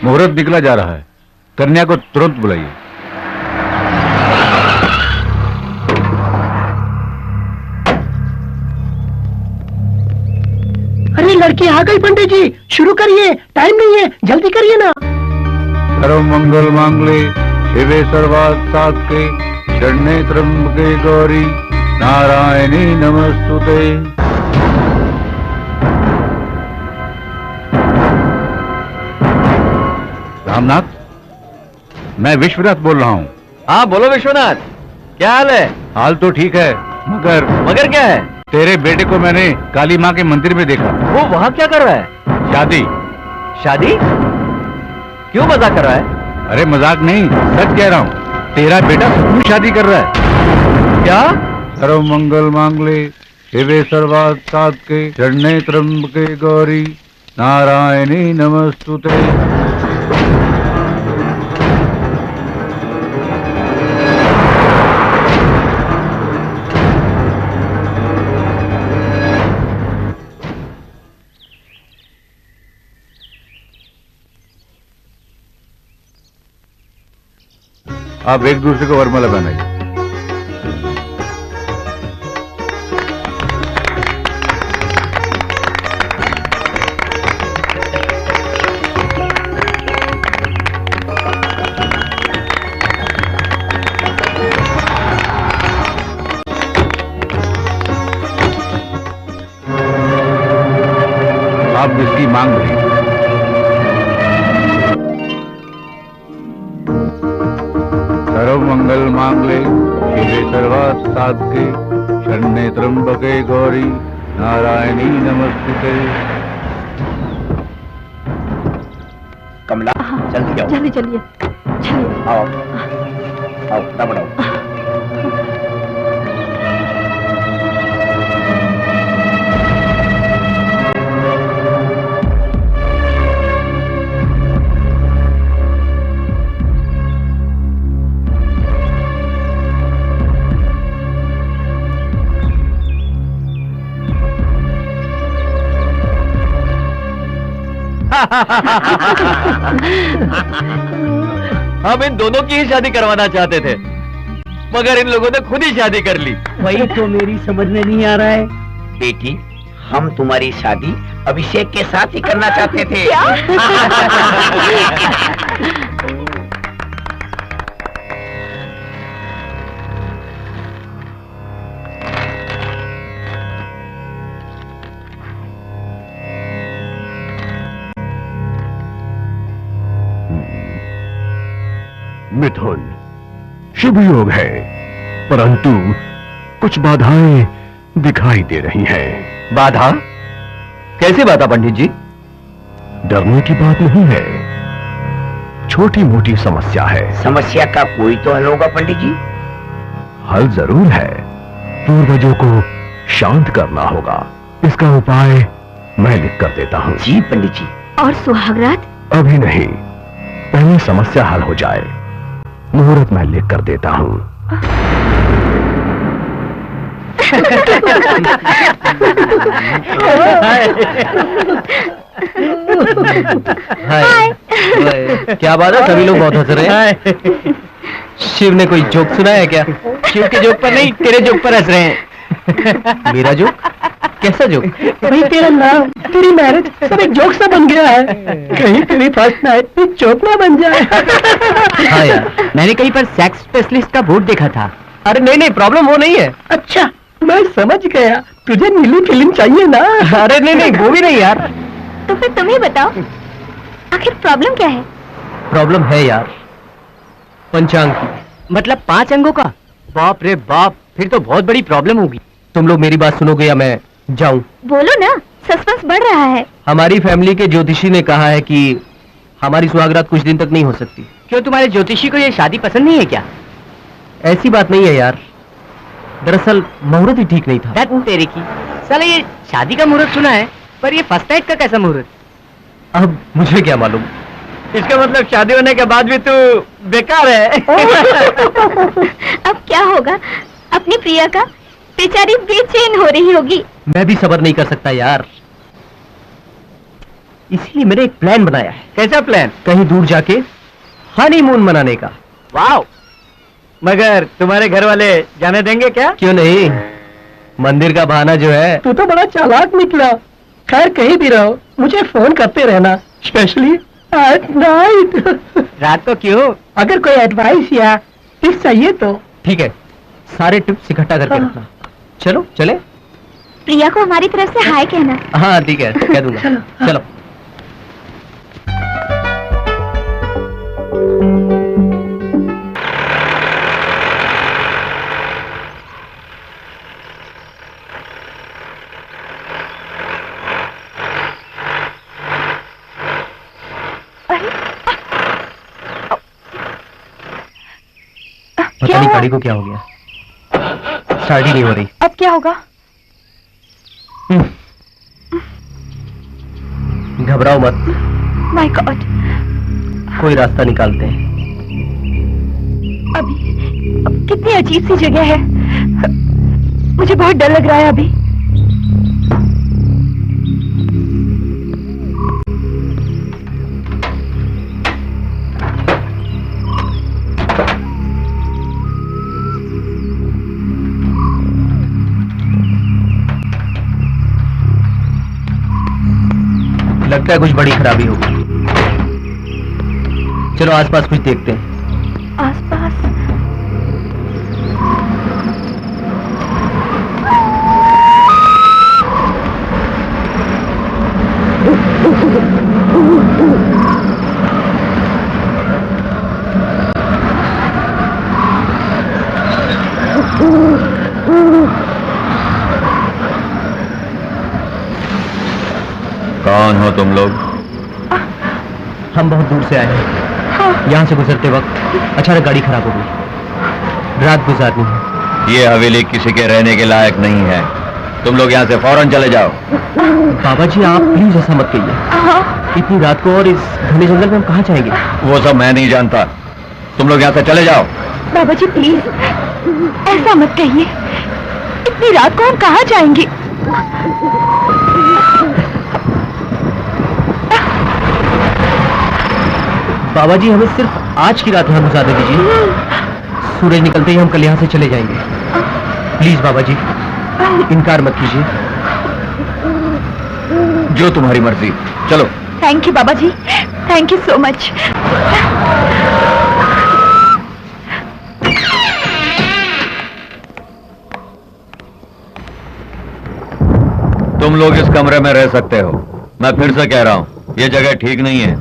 मुहूर्त निकला जा रहा है, कन्या को तुरंत बुलाइए। अरे लड़की आ गई पंडित जी, शुरू करिए, टाइम नहीं है, जल्दी करिए ना। सर्व मंगल मांगले शिवे सर्वात् साधके शरण्ये त्र्यंबके गौरी नारायणी नमस्तुते। रामनाथ, मैं विश्वनाथ बोल रहा हूँ। हाँ बोलो विश्वनाथ, क्या हाल है? हाल तो ठीक है, मगर मगर क्या है? तेरे बेटे को मैंने काली माँ के मंदिर में देखा। वो वहाँ क्या कर रहा है? शादी। शादी? क्यों मजाक कर रहा है? अरे मजाक नहीं, सच कह रहा हूँ, तेरा बेटा सचमुच शादी कर रहा है। क्या? सर्व मंगल मांगले शिवे सर्वात् साधके शरण्ये त्र्यंबके गौरी नारायणी नमस्तुते। आप एक दूसरे को वरमाला पहनाइए। आप इसकी मांग भरिए। सर्व मंगल मांगले शिवे सर्वात् साधके शरण्ये त्र्यंबके गौरी नारायणी नमस्तुते। कमला जल्दी जाओ। जल्दी चलिए चलिए। आओ आओ, ना बढ़ाओ। हम इन दोनों की ही शादी करवाना चाहते थे, मगर इन लोगों ने खुद ही शादी कर ली। वही तो मेरी समझ में नहीं आ रहा है। बेटी, हम तुम्हारी शादी अभिषेक के साथ ही करना चाहते थे। मिथुन, शुभ योग है, परंतु कुछ बाधाएं दिखाई दे रही हैं। बाधा? कैसे बाधा पंडित जी? डरने की बात नहीं है, छोटी मोटी समस्या है। समस्या का कोई तो हल होगा पंडित जी। हल जरूर है, पूर्वजों को शांत करना होगा। इसका उपाय मैं लिख कर देता हूँ। जी पंडित जी। और सुहागरात? अभी नहीं, पहले समस्या हल हो जाए। मुहूर्त मैं लिख कर देता हूँ। हाय। क्या बात है, सभी लोग बहुत हंस रहे हैं। शिव ने कोई जोक सुनाया है क्या? शिव के जोक पर नहीं, तेरे जोक पर हंस रहे हैं। मेरा जोक? कैसा जोक? भाई तेरा नाम, तेरी मैरिज सब एक जोक सा बन गया है। कहीं तेरी फर्स्ट नाइट जोक ना बन जाए। हाँ यार, मैंने कहीं पर सेक्स स्पेशलिस्ट का बोर्ड देखा था। अरे नहीं नहीं, प्रॉब्लम वो नहीं है। अच्छा, मैं समझ गया, तुझे नीली फिल्म चाहिए ना। अरे नहीं नहीं, वो भी नहीं यार। तो फिर तुम ही बताओ, आखिर प्रॉब्लम क्या है? प्रॉब्लम है यार, पंचांग की। मतलब 5 अंगों का? बाप रे बाप, फिर तो बहुत बड़ी प्रॉब्लम होगी। तुम लोग मेरी बात सुनोगे या मैं जाऊं? बोलो ना, सस्पेंस बढ़ रहा है। हमारी फैमिली के ज्योतिषी ने कहा है कि हमारी सुहागरात कुछ दिन तक नहीं हो सकती। क्यों, तुम्हारे ज्योतिषी को ये शादी पसंद नहीं है क्या? ऐसी बात नहीं है यार, दरअसल मुहूर्त ही ठीक नहीं था। दैट तेरी की साला, ये शादी का मुहूर्त सुना है, पर ये फर्स्ट नाइट का कैसा मुहूर्त? अब मुझे क्या मालूम। इसका मतलब शादी होने के बाद भी तू बेकार है। अब क्या होगा? अपनी प्रिया का बेचारी बेचैन हो रही होगी। मैं भी सब्र नहीं कर सकता यार, इसीलिए मैंने एक प्लान बनाया है। कैसा प्लान? कहीं दूर जाके हनीमून मनाने का। वाओ! मगर तुम्हारे घर वाले जाने देंगे क्या? क्यों नहीं, मंदिर का बहाना जो है। तू तो बड़ा चालाक निकला। खैर कहीं भी रहो, मुझे फोन करते रहना, स्पेशली एट नाइट। रात को क्यों? अगर कोई एडवाइस या टिप्स चाहिए तो। ठीक है, सारे टिप्स इकट्ठा करके हाँ। रखना। चलो चले। प्रिया को हमारी तरफ से हाय कहना। हाँ ठीक है, कह दूंगा। चलो, हाँ। चलो। पता नहीं गाड़ी को क्या हो गया, स्टार्ट ही नहीं हो रही। अब क्या होगा? घबराओ मत, माय गॉड, कोई रास्ता निकालते हैं। अब कितनी अजीब सी जगह है। मुझे बहुत डर लग रहा है अभी। लगता है कुछ बड़ी खराबी होगी। चलो आसपास कुछ देखते हैं। आसपास कौन हो तुम लोग? हम बहुत दूर से आए हैं। यहाँ से गुजरते वक्त अचानक गाड़ी खराब हो गई। रात गुजारनी है। ये हवेली किसी के रहने के लायक नहीं है, तुम लोग यहाँ से फौरन चले जाओ। बाबा जी आप प्लीज ऐसा मत कहिए, इतनी रात को और इस घने जंगल में हम कहाँ जाएंगे? वो सब मैं नहीं जानता, तुम लोग यहाँ से चले जाओ। बाबा जी प्लीज ऐसा मत कहिए, इतनी रात को हम कहाँ जाएंगे? बाबा जी हमें सिर्फ आज की रात यहाँ गुजारने दीजिए, सूरज निकलते ही हम कल यहाँ से चले जाएंगे। प्लीज बाबा जी इनकार मत कीजिए। जो तुम्हारी मर्जी, चलो। थैंक यू बाबा जी, थैंक यू सो मच। तुम लोग इस कमरे में रह सकते हो। मैं फिर से कह रहा हूँ, ये जगह ठीक नहीं है,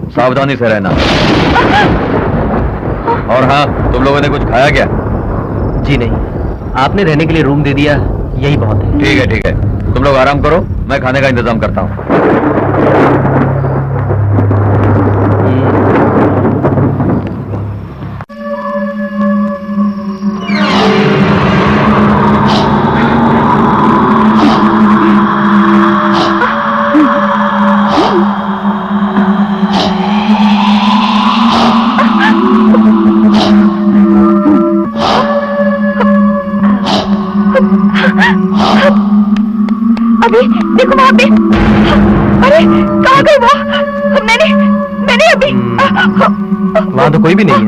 सावधानी से रहना। और हाँ, तुम लोगों ने कुछ खाया क्या? जी नहीं, आपने रहने के लिए रूम दे दिया, यही बहुत है। ठीक है ठीक है, तुम लोग आराम करो, मैं खाने का इंतजाम करता हूँ। अभी देखो वहाँ पे, अरे कहाँ गई वो? मैंने अभी वहाँ तो कोई भी नहीं है।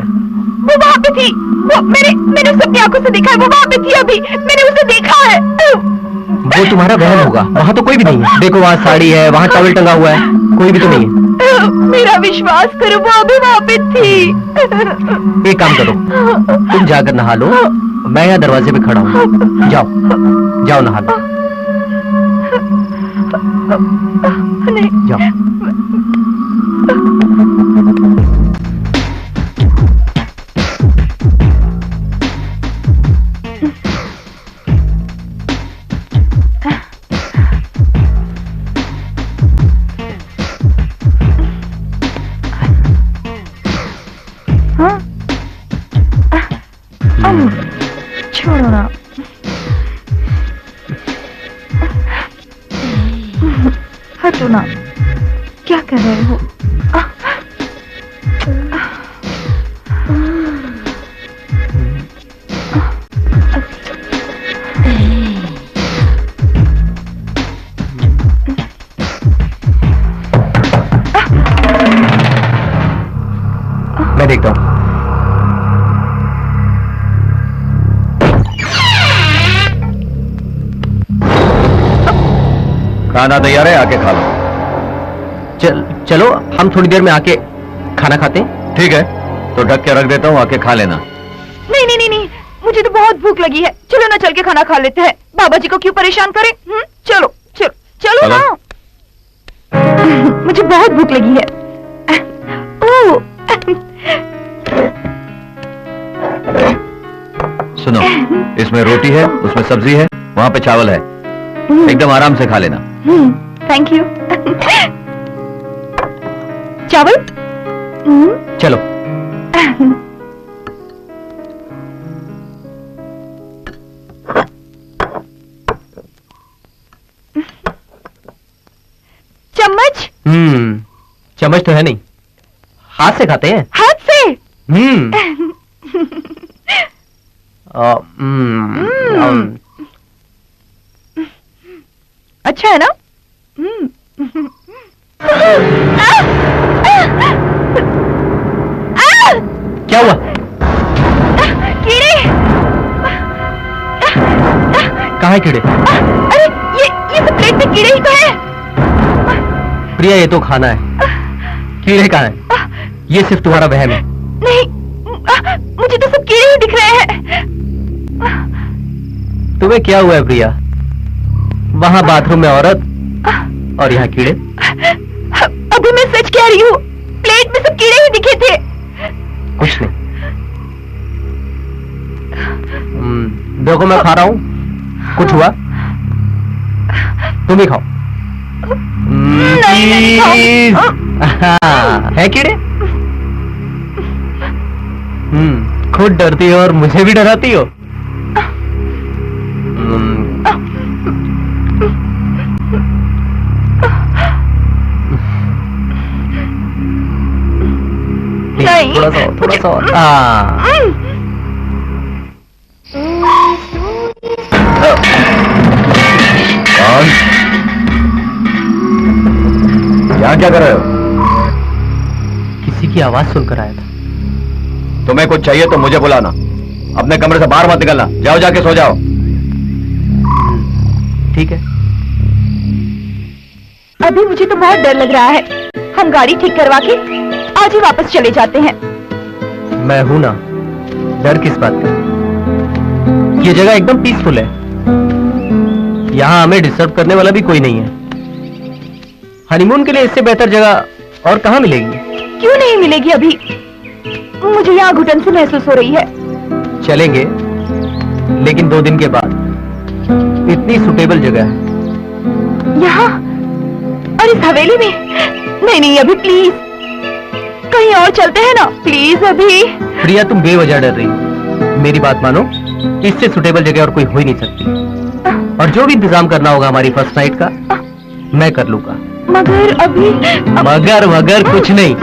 वो वहाँ पे थी, वो मैंने उसे अपनी आंखों से देखा है, वो वहाँ पे थी अभी, मैंने उसे देखा है। वो तुम्हारा वहम होगा, वहाँ तो कोई भी नहीं है। देखो वहाँ साड़ी है, वहाँ टॉवल टंगा हुआ है, कोई भी तो नहीं है। मेरा विश्वास करो, वो अभी वहाँ पे थी। एक काम करो, तुम जाकर नहा लो, मैं यहाँ दरवाजे पे खड़ा हूँ। जाओ जाओ नहा लो, नहीं जाओ। छोड़ो ना, हटो ना, क्या कर रहे हो? मैं देखता हूँ। खाना तैयार है, आके खा लो। चलो हम थोड़ी देर में आके खाना खाते हैं। ठीक है, तो ढक के रख देता हूँ, आके खा लेना। नहीं नहीं नहीं नहीं, मुझे तो बहुत भूख लगी है, चलो ना चल के खाना खा लेते हैं, बाबा जी को क्यों परेशान करें? चलो चलो चलो चलो। ना। मुझे बहुत भूख लगी है। ओह, सुनो, इसमें रोटी है, उसमें सब्जी है, वहाँ पे चावल है, एकदम आराम से खा लेना। Thank you. चावल? चलो। चम्मच? चम्मच तो है नहीं, हाथ से खाते हैं। हाथ से? अच्छा है ना? क्या हुआ? कीड़े! कहाँ है कीड़े? अरे ये सब प्लेट में कीड़े ही तो है। प्रिया, ये तो खाना है, कीड़े कहाँ है? ये सिर्फ तुम्हारा वहम है। नहीं, मुझे तो सब कीड़े ही दिख रहे हैं। तुम्हें क्या हुआ है प्रिया? वहाँ बाथरूम में औरत और यहाँ कीड़े। अभी मैं सच कह रही हूँ, प्लेट में सब कीड़े ही दिखे थे। कुछ नहीं। देखो मैं खा रहा हूँ, कुछ हुआ? तुम ही खाओ। नहीं प्लीज। है कीड़े? खुद डरती हो और मुझे भी डराती हो। नहीं। थोड़ा सा और। कौन? यहाँ क्या कर रहे हो? किसी की आवाज सुनकर आया था। तुम्हें कुछ चाहिए तो मुझे बुलाना, अपने कमरे से बाहर मत निकलना। जाओ, जाके सो जाओ। ठीक है। अभी मुझे तो बहुत डर लग रहा है, हम गाड़ी ठीक करवा के आज ही वापस चले जाते हैं। मैं हूं ना, डर किस बात का? ये जगह एकदम पीसफुल है, यहाँ हमें डिस्टर्ब करने वाला भी कोई नहीं है। हनीमून के लिए इससे बेहतर जगह और कहाँ मिलेगी? क्यों नहीं मिलेगी? अभी मुझे यहाँ घुटन से महसूस हो रही है। चलेंगे, लेकिन 2 दिन के बाद। इतनी सुटेबल जगह है। यहाँ और इस हवेली में? नहीं नहीं, अभी प्लीज कहीं और चलते हैं ना, प्लीज अभी। प्रिया, तुम बेवजह डर रही हो। मेरी बात मानो, इससे सुटेबल जगह और कोई हो ही नहीं सकती। और जो भी इंतजाम करना होगा हमारी फर्स्ट नाइट का, मैं कर लूंगा। मगर अभी मगर कुछ नहीं।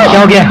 क्या हो गया?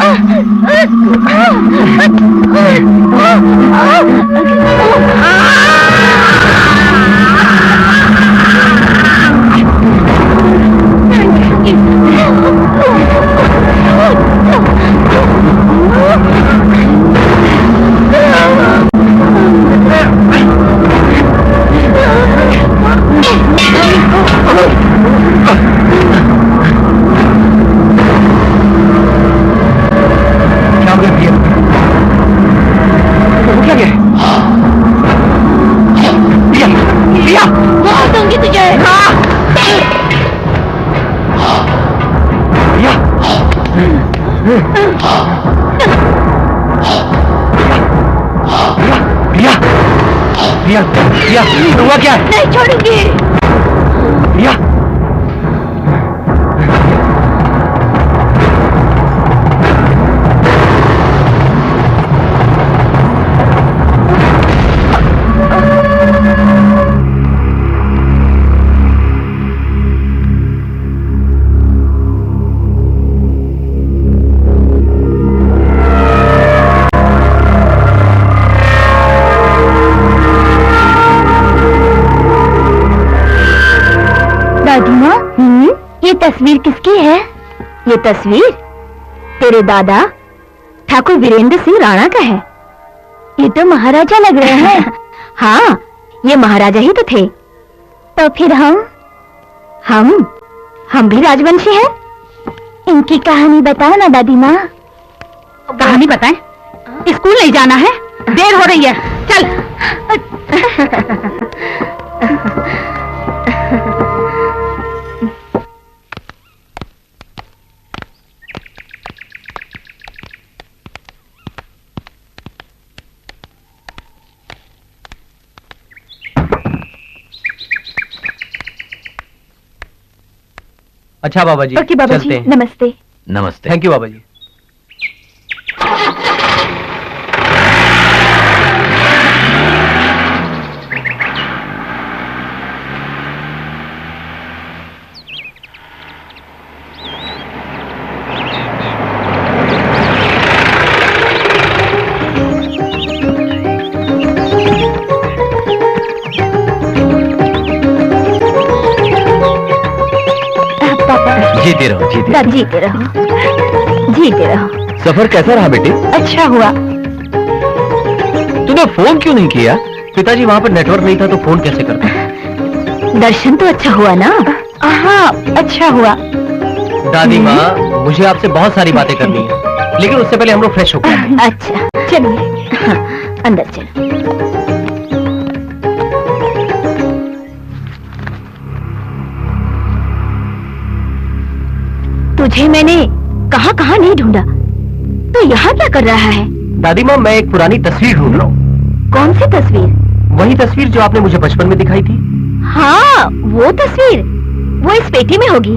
प्रिया, हुआ क्या? नहीं छोड़ूंगी। प्रिया, ये तस्वीर किसकी है? ये तस्वीर तेरे दादा ठाकुर वीरेंद्र सिंह राणा का है। ये तो महाराजा लग रहे हैं। हाँ, ये महाराजा ही तो थे। तो फिर हम भी राजवंशी हैं। इनकी कहानी बताओ ना दादी माँ। कहानी बताएं? स्कूल नहीं जाना है, देर हो रही है, चल। अच्छा बाबा जी, ओके बाबा चलते जी, हैं। नमस्ते। नमस्ते। थैंक यू बाबा जी। पापा जीते रहो, जीते दादी जीते रहो, जीते रहो। सफर कैसा रहा बेटे? अच्छा हुआ। तूने फोन क्यों नहीं किया? पिताजी वहाँ पर नेटवर्क नहीं था तो फोन कैसे करता? दर्शन तो अच्छा हुआ ना? हाँ, अच्छा हुआ। दादी माँ, मुझे आपसे बहुत सारी बातें करनी है, लेकिन उससे पहले हम लोग फ्रेश होकर आएं। अच्छा चलिए, हाँ, अंदर चलो। तुझे मैंने कहाँ कहाँ नहीं ढूंढा, तो यहाँ क्या कर रहा है? दादी माँ, मैं एक पुरानी तस्वीर ढूंढ रहा हूँ। कौन सी तस्वीर? वही तस्वीर जो आपने मुझे बचपन में दिखाई थी। हाँ, वो तस्वीर, वो इस पेटी में होगी।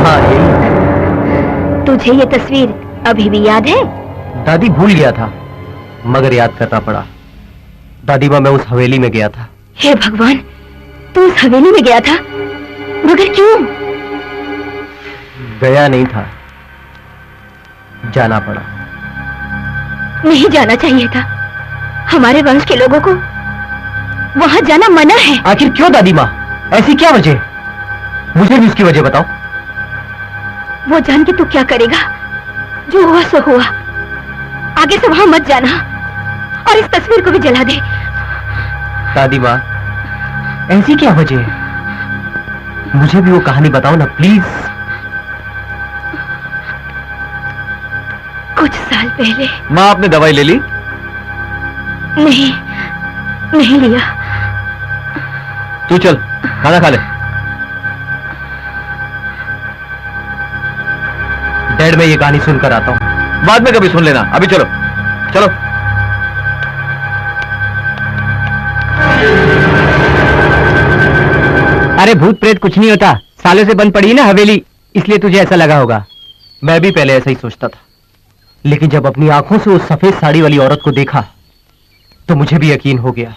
हाँ, यही। तुझे ये तस्वीर अभी भी याद है? दादी, भूल गया था, मगर याद करना पड़ा। दादी माँ, मैं उस हवेली में गया था। हे भगवान, तू उस हवेली में गया था, मगर क्यों? गया नहीं था, जाना पड़ा। नहीं जाना चाहिए था। हमारे वंश के लोगों को वहां जाना मना है। आखिर क्यों दादी माँ? ऐसी क्या वजह? मुझे भी उसकी वजह बताओ। वो जान के तू क्या करेगा? जो हुआ सो हुआ। आगे से वहां मत जाना, और इस तस्वीर को भी जला दे। दादी माँ, ऐसी क्या वजह है? मुझे भी वो कहानी बताओ ना प्लीज। कुछ साल पहले। माँ, आपने दवाई ले ली? नहीं, नहीं लिया। तू चल, खाना खा ले। डैड, मैं ये कहानी सुनकर आता हूँ। बाद में कभी सुन लेना, अभी चलो चलो। अरे भूत प्रेत कुछ नहीं होता, सालों से बंद पड़ी है ना हवेली, इसलिए तुझे ऐसा लगा होगा। मैं भी पहले ऐसा ही सोचता था, लेकिन जब अपनी आंखों से उस सफेद साड़ी वाली औरत को देखा तो मुझे भी यकीन हो गया।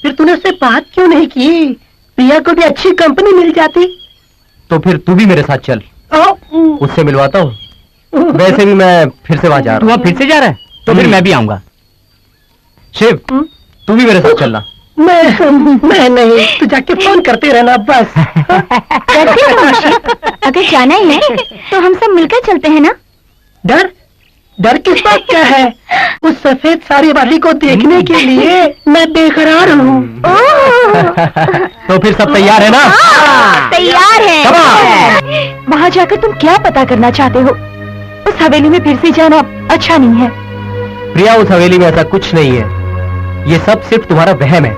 फिर तूने उससे बात क्यों नहीं की? प्रिया को भी अच्छी कंपनी मिल जाती। तो फिर तू भी मेरे साथ चल, उससे मिलवाता हूँ। वैसे भी मैं फिर से वहां जा तू रहा अब फिर से जा रहा है? तो फिर मैं भी आऊंगा। शिव, तू भी मेरे साथ चलना। मैं नहीं, तू जाके फोन करते रहना बस। करते हो शिव? अगर जाना ही है तो हम सब मिलकर चलते हैं ना? डर डर किस बात का है? उस सफेद साड़ी वाली को देखने के लिए मैं बेकरार हूँ। तो फिर सब तैयार है ना? तैयार है। वहाँ जाकर तुम क्या पता करना चाहते हो? उस हवेली में फिर से जाना अच्छा नहीं है। प्रिया, उस हवेली में ऐसा कुछ नहीं है, ये सब सिर्फ तुम्हारा वहम है।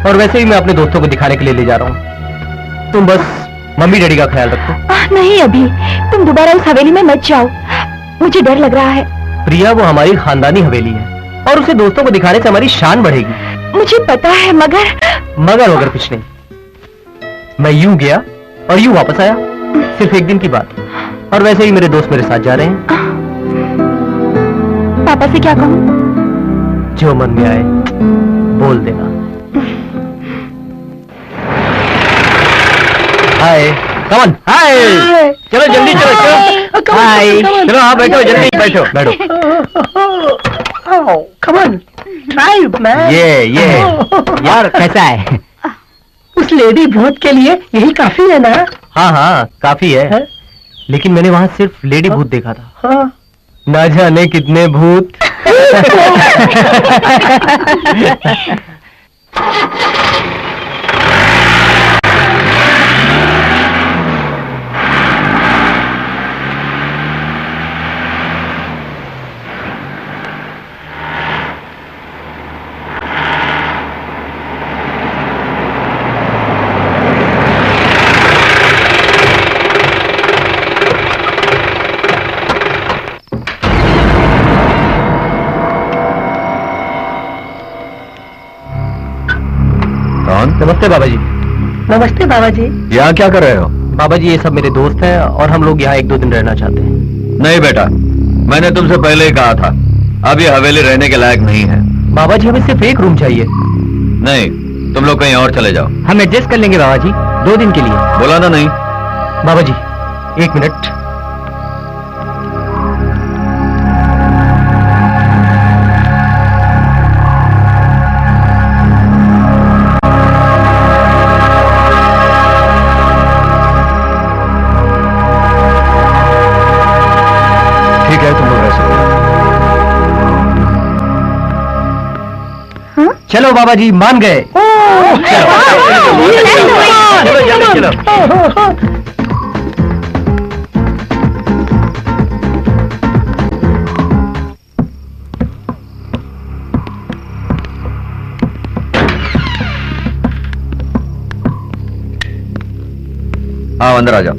और वैसे भी मैं अपने दोस्तों को दिखाने के लिए ले जा रहा हूँ। तुम बस मम्मी डैडी का ख्याल रखो। नहीं, अभी तुम दोबारा उस हवेली में मत जाओ, मुझे डर लग रहा है। प्रिया, वो हमारी खानदानी हवेली है और उसे दोस्तों को दिखाने से हमारी शान बढ़ेगी। मुझे पता है, मगर वगर कुछ नहीं। मैं यूं गया और यूं वापस आया, सिर्फ एक दिन की बात। और वैसे ही मेरे दोस्त मेरे साथ जा रहे हैं। पापा से क्या कहूँ? जो मन में आए बोल देना। हाय, कमन, हाय। चलो जल्दी चलो, चलो। हाय, चलो, हाँ बैठो, जल्दी बैठो। बैठो। Come on, drive man. ये यार कैसा है? उस लेडी भूत के लिए यही काफी है ना? हाँ हाँ, काफी है। है? लेकिन मैंने वहां सिर्फ लेडी भूत देखा था। हाँ, ना जाने कितने भूत। कौन? नमस्ते बाबा जी। नमस्ते बाबा जी। यहाँ क्या कर रहे हो? बाबा जी, ये सब मेरे दोस्त हैं और हम लोग यहाँ 1-2 दिन रहना चाहते हैं। नहीं बेटा, मैंने तुमसे पहले ही कहा था, अब ये हवेली रहने के लायक नहीं है। बाबा जी, हमें सिर्फ एक रूम चाहिए। नहीं, तुम लोग कहीं और चले जाओ। हम एडजस्ट कर लेंगे बाबा जी, 2 दिन के लिए। बोला ना नहीं। बाबा जी 1 मिनट। ठीक है, तुम लोग रह सकते हो। चलो बाबा जी, मान गए। चलो चलो चलो। आओ अंदर आ जाओ।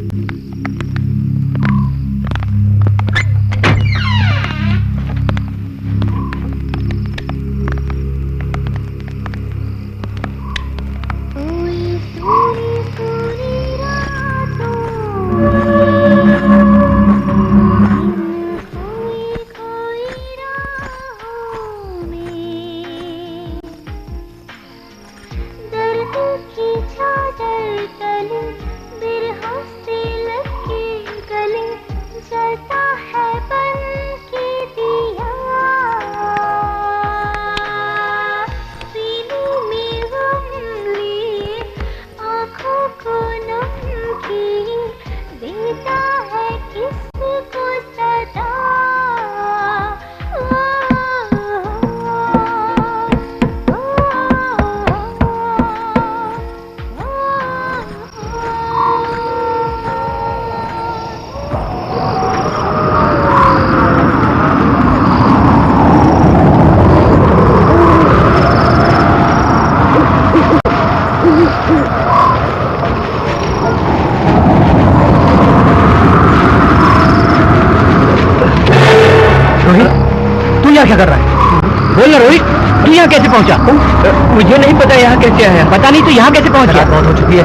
क्या कर रहा है? बोल ना रोहित, तू यहाँ कैसे पहुंचा? मुझे नहीं पता यहाँ कैसे आया। पता नहीं, तू यहाँ कैसे पहुंच गया? बहुत हो चुकी है,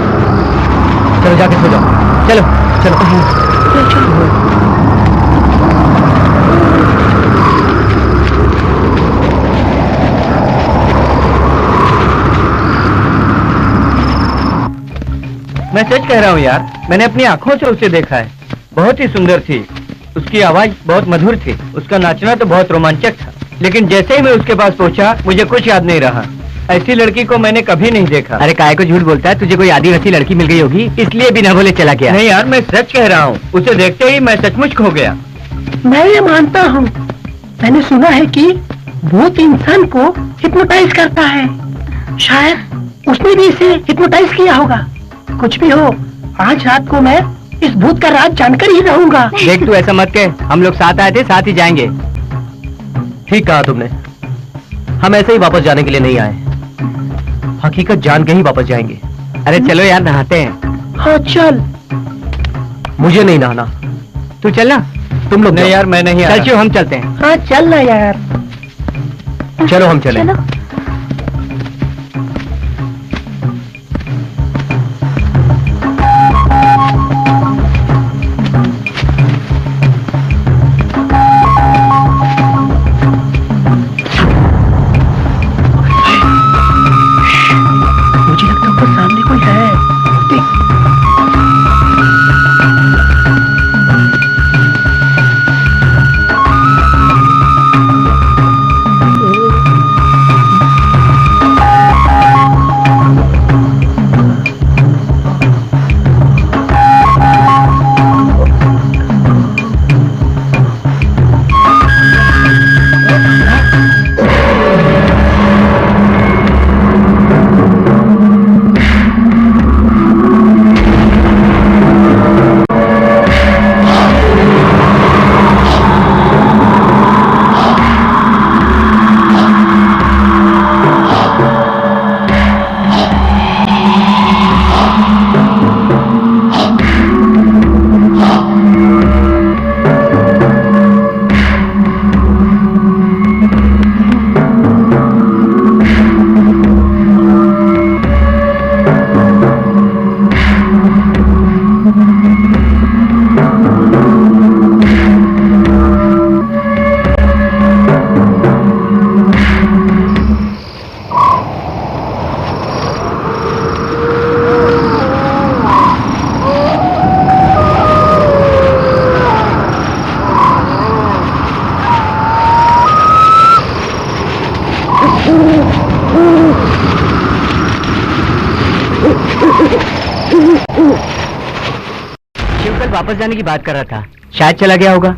चलो जाके सो जाओ। चलो चलो। मैं सच कह रहा हूँ यार, मैंने अपनी आंखों से उसे देखा है। बहुत ही सुंदर थी, उसकी आवाज बहुत मधुर थी, उसका नाचना तो बहुत रोमांचक था। लेकिन जैसे ही मैं उसके पास पहुंचा, मुझे कुछ याद नहीं रहा। ऐसी लड़की को मैंने कभी नहीं देखा। अरे काहे को झूठ बोलता है? तुझे कोई आदिवासी लड़की मिल गई होगी, इसलिए बिना बोले चला गया। नहीं यार, मैं सच कह रहा हूँ, उसे देखते ही मैं सचमुच खो गया। मैं ये मानता हूँ, मैंने सुना है कि भूत इंसान को हिप्नोटाइज करता है। शायद उसने भी इसे हिप्नोटाइज किया होगा। कुछ भी हो, आज रात को मैं इस भूत का राज जानकर ही रहूंगा। देख, तू ऐसा मत कह, हम लोग साथ आए थे, साथ ही जाएंगे। ठीक कहा तुमने, हम ऐसे ही वापस जाने के लिए नहीं आए, हकीकत जान के ही वापस जाएंगे। अरे चलो यार, नहाते हैं। हाँ चल। मुझे नहीं नहाना, तू चलना। तुम लोग नहीं जाओ। यार, मैं नहीं। चल शिव, हम चलते हैं। हाँ चल ना यार। चलो हम चलें। चलो। मुझे लगता है ऊपर सामने कोई है। देख। वापस जाने की बात कर रहा था, शायद चला गया होगा।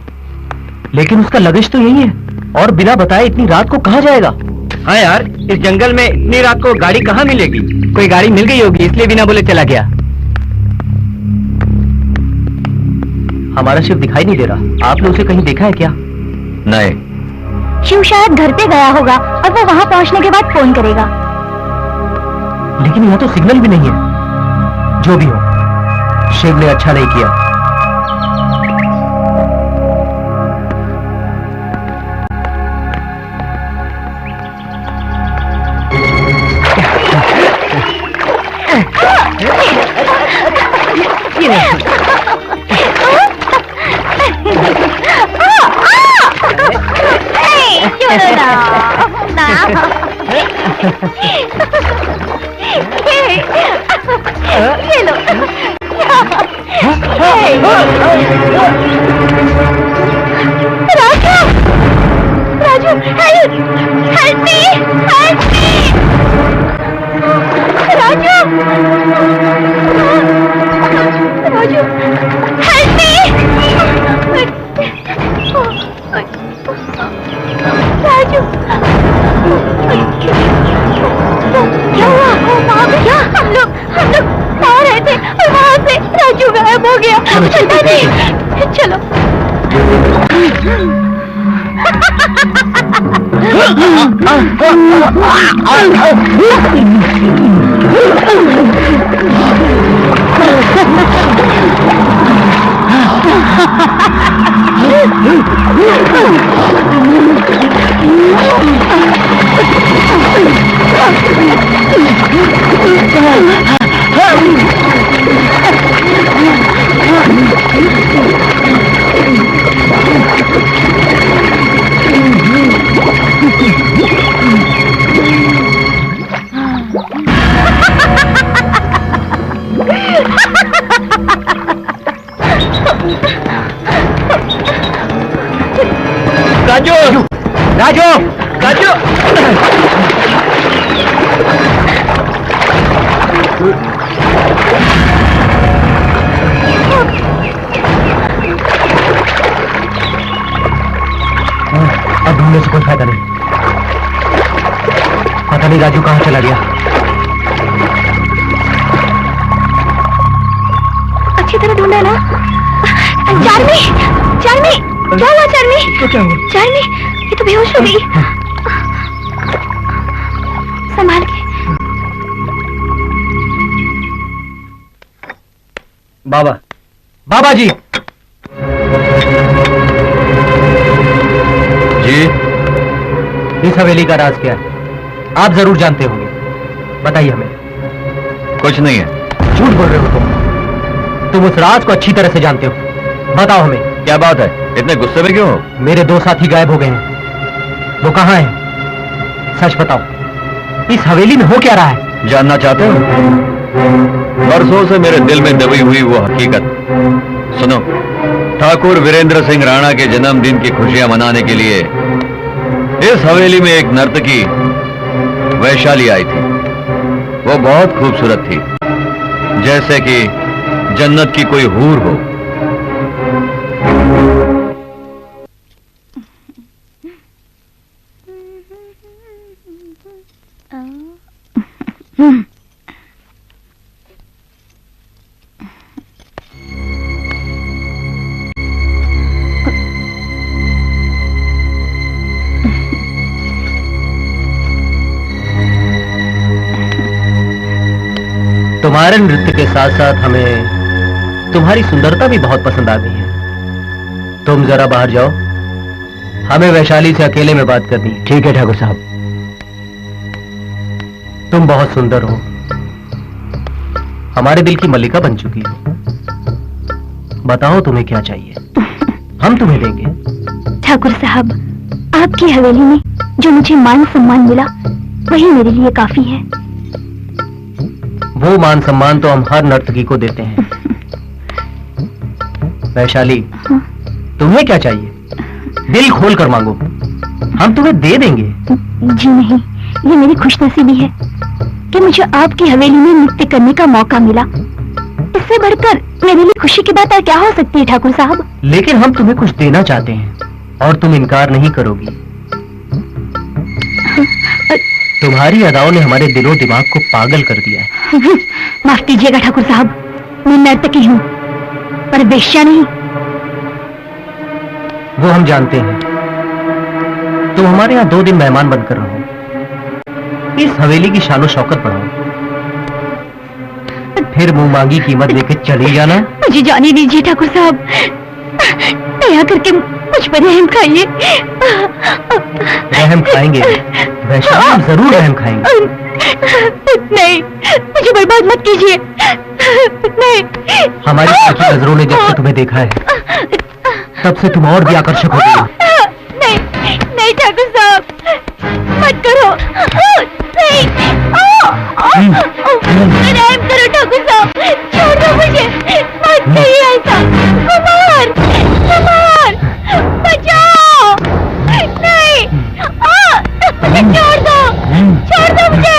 लेकिन उसका लगेज तो यही है, और बिना बताए इतनी रात को कहाँ जाएगा? हाँ यार, इस जंगल में इतनी रात को गाड़ी कहाँ मिलेगी? कोई गाड़ी मिल गई होगी, इसलिए बिना बोले चला गया। हमारा शिव दिखाई नहीं दे रहा। आपने उसे कहीं देखा है क्या? नहीं। शिव शायद घर पे गया होगा और वो वहां पहुंचने के बाद फोन करेगा। लेकिन यहाँ तो सिग्नल भी नहीं है। जो भी हो, शिव ने अच्छा नहीं किया। ये लो। Raju, Raju, help me, help me, Raju, Raju, help me, Raju, क्या हुआ? क्या? हम लोग आ रहे थे और वहां से राजू गायब हो गया। पता नहीं। चलो। राजू, राजू, राजू। अब ढूंढने से कोई फायदा नहीं। पता नहीं राजू कहाँ चला गया। अच्छी तरह ढूंढा ना? चार्मी, चार्मी, क्या हुआ चार्मी? तो क्या हुआ? चार्मी, ये तो बेहोश हो गई। संभाल के। बाबा, बाबा जी। जी, इस हवेली का राज क्या है? आप जरूर जानते होंगे, बताइए हमें। कुछ नहीं है। झूठ बोल रहे हो तुम उस राज को अच्छी तरह से जानते हो। बताओ हमें। क्या बात है, इतने गुस्से में क्यों हो? मेरे 2 साथी गायब हो गए हैं। वो कहाँ हैं? सच बताओ, इस हवेली में हो क्या रहा है? जानना चाहते हो? बरसों से मेरे दिल में दबी हुई वो हकीकत सुनो। ठाकुर वीरेंद्र सिंह राणा के जन्मदिन की खुशियां मनाने के लिए इस हवेली में एक नर्तकी वैशाली आई थी। वो बहुत खूबसूरत थी, जैसे कि जन्नत की कोई हूर हो। तुम्हारे नृत्य के साथ साथ हमें तुम्हारी सुंदरता भी बहुत पसंद आ गई है। तुम जरा बाहर जाओ, हमें वैशाली से अकेले में बात करनी है। ठीक है ठाकुर साहब। तुम बहुत सुंदर हो, हमारे दिल की मल्लिका बन चुकी हो। बताओ तुम्हें क्या चाहिए, हम तुम्हें देंगे। ठाकुर साहब, आपकी हवेली में जो मुझे मान सम्मान मिला वही मेरे लिए काफी है। वो मान सम्मान तो हम हर नर्तकी को देते हैं। वैशाली, तुम्हें क्या चाहिए? दिल खोल कर मांगो, हम तुम्हें दे देंगे। जी नहीं, ये मेरी खुशनसीबी है कि मुझे आपकी हवेली में नृत्य करने का मौका मिला। इससे बढ़कर मेरे लिए खुशी की बात और क्या हो सकती है ठाकुर साहब? लेकिन हम तुम्हें कुछ देना चाहते हैं और तुम इनकार नहीं करोगी। तुम्हारी अदाओं ने हमारे दिलो दिमाग को पागल कर दिया है। माफ कीजिएगा ठाकुर साहब, मैं नर्तकी हूँ पर वेश्या नहीं। वो हम जानते हैं। तुम हमारे यहाँ 2 दिन मेहमान बनकर रहो, इस हवेली की शानो शौकत बढ़ाओ, फिर मुंह मांगी कीमत लेके चली जाना। मुझे जाने दीजिए ठाकुर साहब, दया करके मुझ पर रहम खाइए। रहम खाएंगे वैसे हम जरूर रहम खाएंगे। नहीं, मुझे बर्बाद मत कीजिए। नहीं। हमारी सच्ची नजरों ने जब से तुम्हें देखा है तब से तुम और भी आकर्षक हो गई। नहीं नहीं ठाकुर साहब, मत करो। नहीं, रहम करो ठाकुर साहब, छोड़ दो मुझे, मत करिए ऐसा। कुमार, कुमार, बचाओ। नहीं, छोड़ दो मुझे,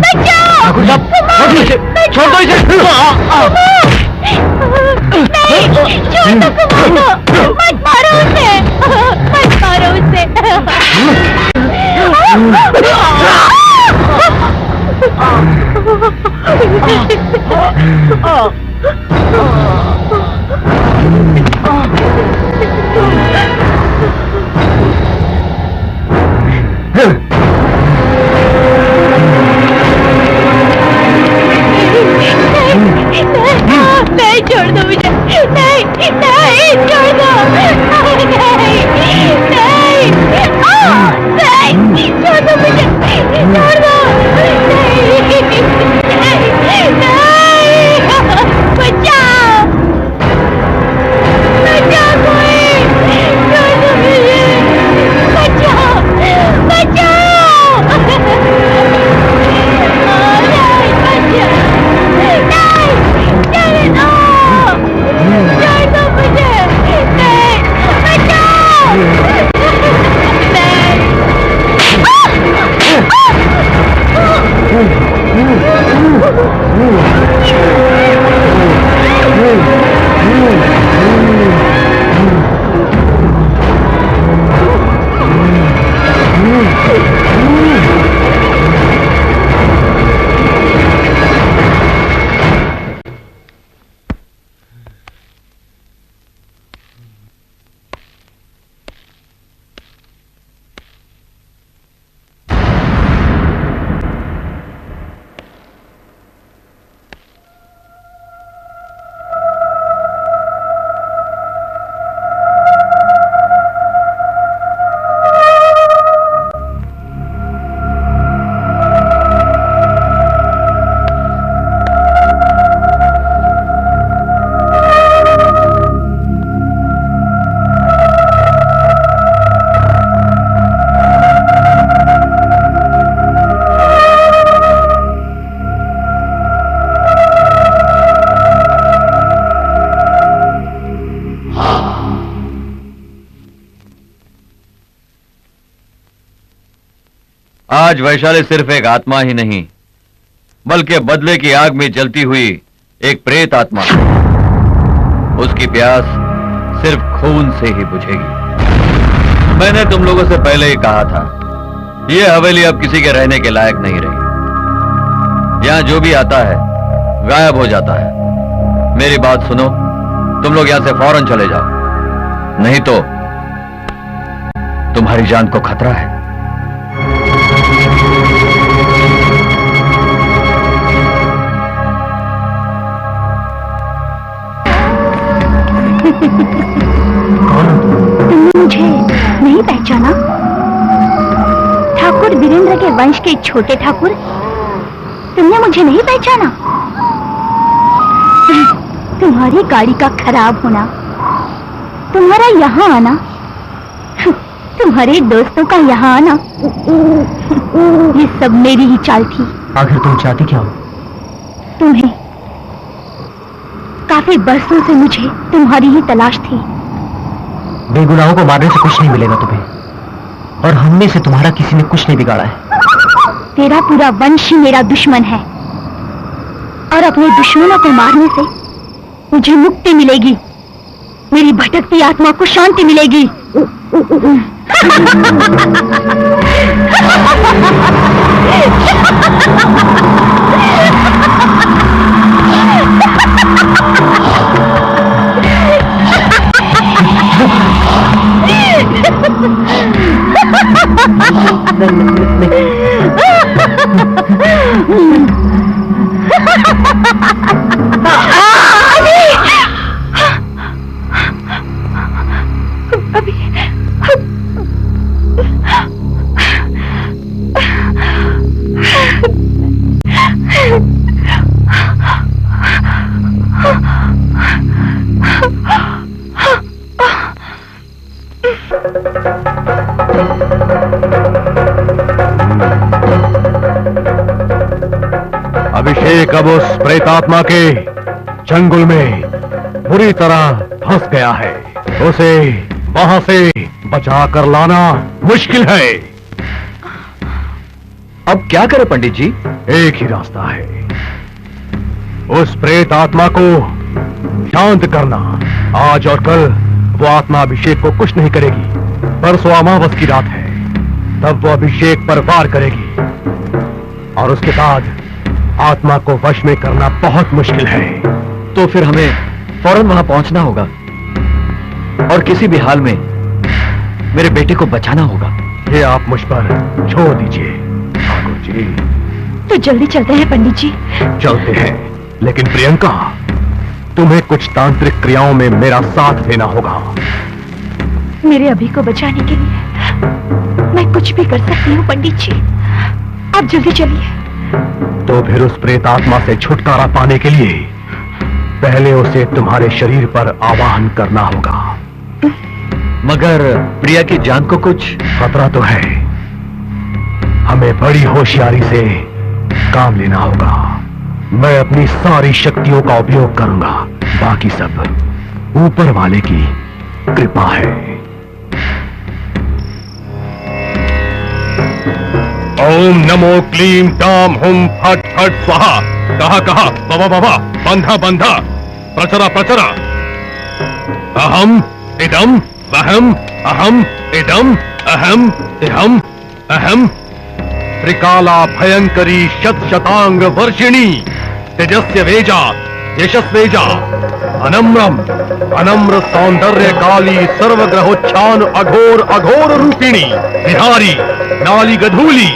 बचाओ। छोड़ दो इसे। नहीं, छोड़ दो कुमार को, मत मारो उसे, मत मारो उसे। नहीं, छोड़ दो मुझे। नहीं, नहीं, छोड़ दो। नहीं, नहीं, नहीं, छोड़ दो मुझे, छोड़ दो। नहीं, नहीं, बचाओ, बचाओ कोई, छोड़ दो मुझे, बचाओ, बचाओ। नहीं, बचाओ, नहीं, छोड़ दो मुझे, नहीं, बचाओ, नहीं। आज वैशाली सिर्फ एक आत्मा ही नहीं बल्कि बदले की आग में जलती हुई एक प्रेत आत्मा। उसकी प्यास सिर्फ खून से ही बुझेगी। मैंने तुम लोगों से पहले ही कहा था, यह हवेली अब किसी के रहने के लायक नहीं रही। यहां जो भी आता है गायब हो जाता है। मेरी बात सुनो, तुम लोग यहां से फौरन चले जाओ, नहीं तो तुम्हारी जान को खतरा है। तुमने मुझे नहीं पहचाना? ठाकुर वीरेंद्र के वंश के छोटे ठाकुर, तुमने मुझे नहीं पहचाना? तुम्हारी गाड़ी का खराब होना, तुम्हारा यहाँ आना, तुम्हारे दोस्तों का यहाँ आना, ये सब मेरी ही चाल थी। आखिर तुम चाहती क्या हो? तुम्हें। काफी बरसों से मुझे तुम्हारी ही तलाश थी। बेगुनाहों को मारने से कुछ नहीं मिलेगा तुम्हें, और हम में से तुम्हारा किसी ने कुछ नहीं बिगाड़ा है। तेरा पूरा वंश ही मेरा दुश्मन है, और अपने दुश्मनों को मारने से मुझे मुक्ति मिलेगी, मेरी भटकती आत्मा को शांति मिलेगी। अभिषेक अब उस प्रेतात्मा के चंगुल में बुरी तरह फंस गया है। उसे वहां से बचा कर लाना मुश्किल है। अब क्या करें पंडित जी? एक ही रास्ता है, उस प्रेत आत्मा को शांत करना। आज और कल वो आत्मा अभिषेक को कुछ नहीं करेगी। परसों अमावस की रात है, तब वो अभिषेक पर वार करेगी और उसके बाद आत्मा को वश में करना बहुत मुश्किल है। तो फिर हमें फौरन वहां पहुंचना होगा और किसी भी हाल में मेरे बेटे को बचाना होगा। ये आप मुझ पर छोड़ दीजिए ठाकुर जी। तो जल्दी चलते हैं पंडित जी। चलते हैं, लेकिन प्रियंका, तुम्हें कुछ तांत्रिक क्रियाओं में मेरा साथ देना होगा। मेरे अभी को बचाने के लिए मैं कुछ भी कर सकती हूँ पंडित जी, आप जल्दी चलिए। तो फिर उस प्रेत आत्मा से छुटकारा पाने के लिए पहले उसे तुम्हारे शरीर पर आवाहन करना होगा। मगर प्रिया की जान को कुछ खतरा तो है, हमें बड़ी होशियारी से काम लेना होगा। मैं अपनी सारी शक्तियों का उपयोग करूंगा, बाकी सब ऊपर वाले की कृपा है। ओम नमो क्लीम टाम हुम फट फट स्वाहा। कहा कहा बाबा बाबा, बंधा बंधा, प्रचरा प्रचरा। अहम इदम वहम, अहम इदम अहम इहम अहम। त्रिकाला भयंकरी शत शतांग वर्षिणी, तेजस्य वेजा यशस्वेजा, अनम्रम अनम्र सौंदर्य काली, सर्वग्रहोच्छान अघोर अघोर रूपिणी, बिहारी नाली गधूली,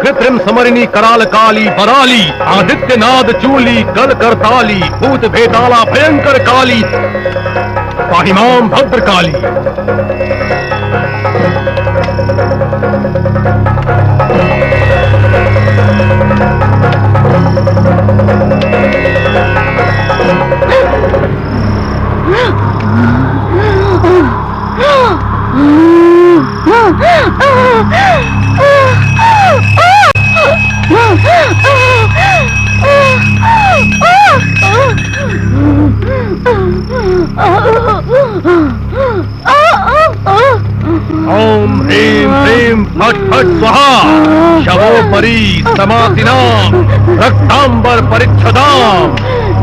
कृत्रिम समरिणी कराल काली बराली, आदित्य नाद चूली कल करताली, भूत भेताला भयंकर काली, पाहिमाम भद्र काली। ओम ह्रीं ह्रीं फट फट स्वाहा। शवोपरि समाधिनां रक्तांबर परिच्छदां,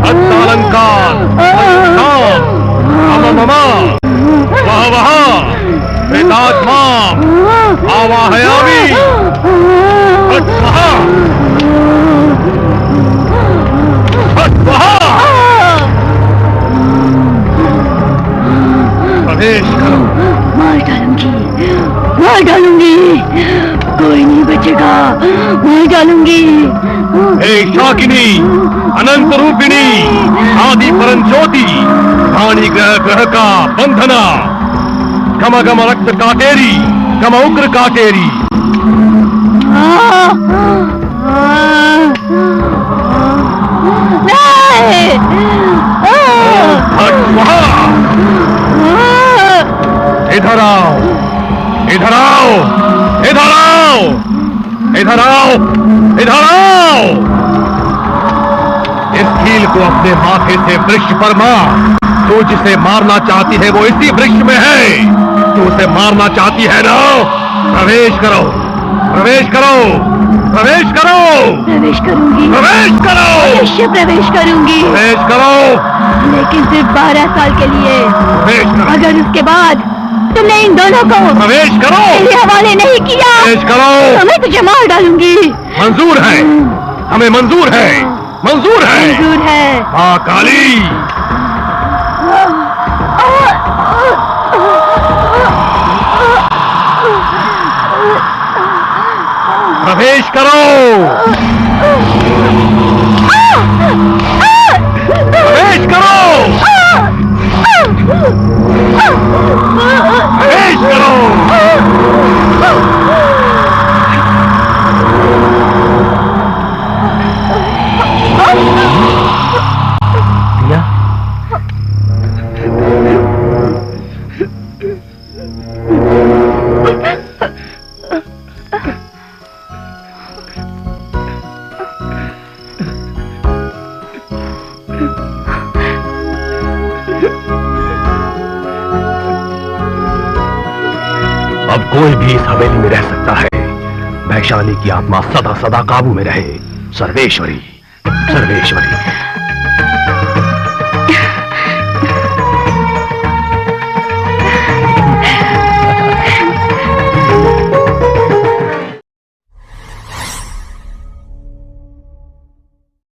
अद्दालंकार मम मम वह वह प्रेतात्मा आवाहयामि। फट स्वाहा फट स्वाहा। प्रवेश करो। मार डालूंगी, कोई नहीं बचेगा, मार डालूंगी। हे शाकिनी, अनंत रूपिणी, आदि परम ज्योति, वाणी ग्रह ग्रह का बंधना, गम गम रक्त काटेरी, गम उग्र काटेरी। इधर आओ, इधर आओ, इधर आओ, इधर आओ, इधर आओ। इस कील को अपने माथे से वृक्ष पर मार। तू जिसे मारना चाहती है वो इसी वृक्ष में है। तू उसे मारना चाहती है ना? प्रवेश करो, प्रवेश करो। प्रवेश करो, प्रवेश करूंगी, प्रवेश करो, अवश्य प्रवेश करूंगी, प्रवेश करो, लेकिन सिर्फ 12 साल के लिए। प्रवेश करो, अगर उसके बाद तुमने इन दोनों को प्रवेश करो, मेरे हवाले नहीं किया प्रवेश करो। तो मैं तुझे मार डालूंगी। मंजूर है, हमें मंजूर है, मंजूर है। मंजूर है। माँ काली, प्रवेश करो, प्रवेश करो, प्रवेश करो। अब कोई भी इस हवेली में रह सकता है। वैशाली की आत्मा सदा सदा काबू में रहे। सर्वेश्वरी, सर्वेश्वरी।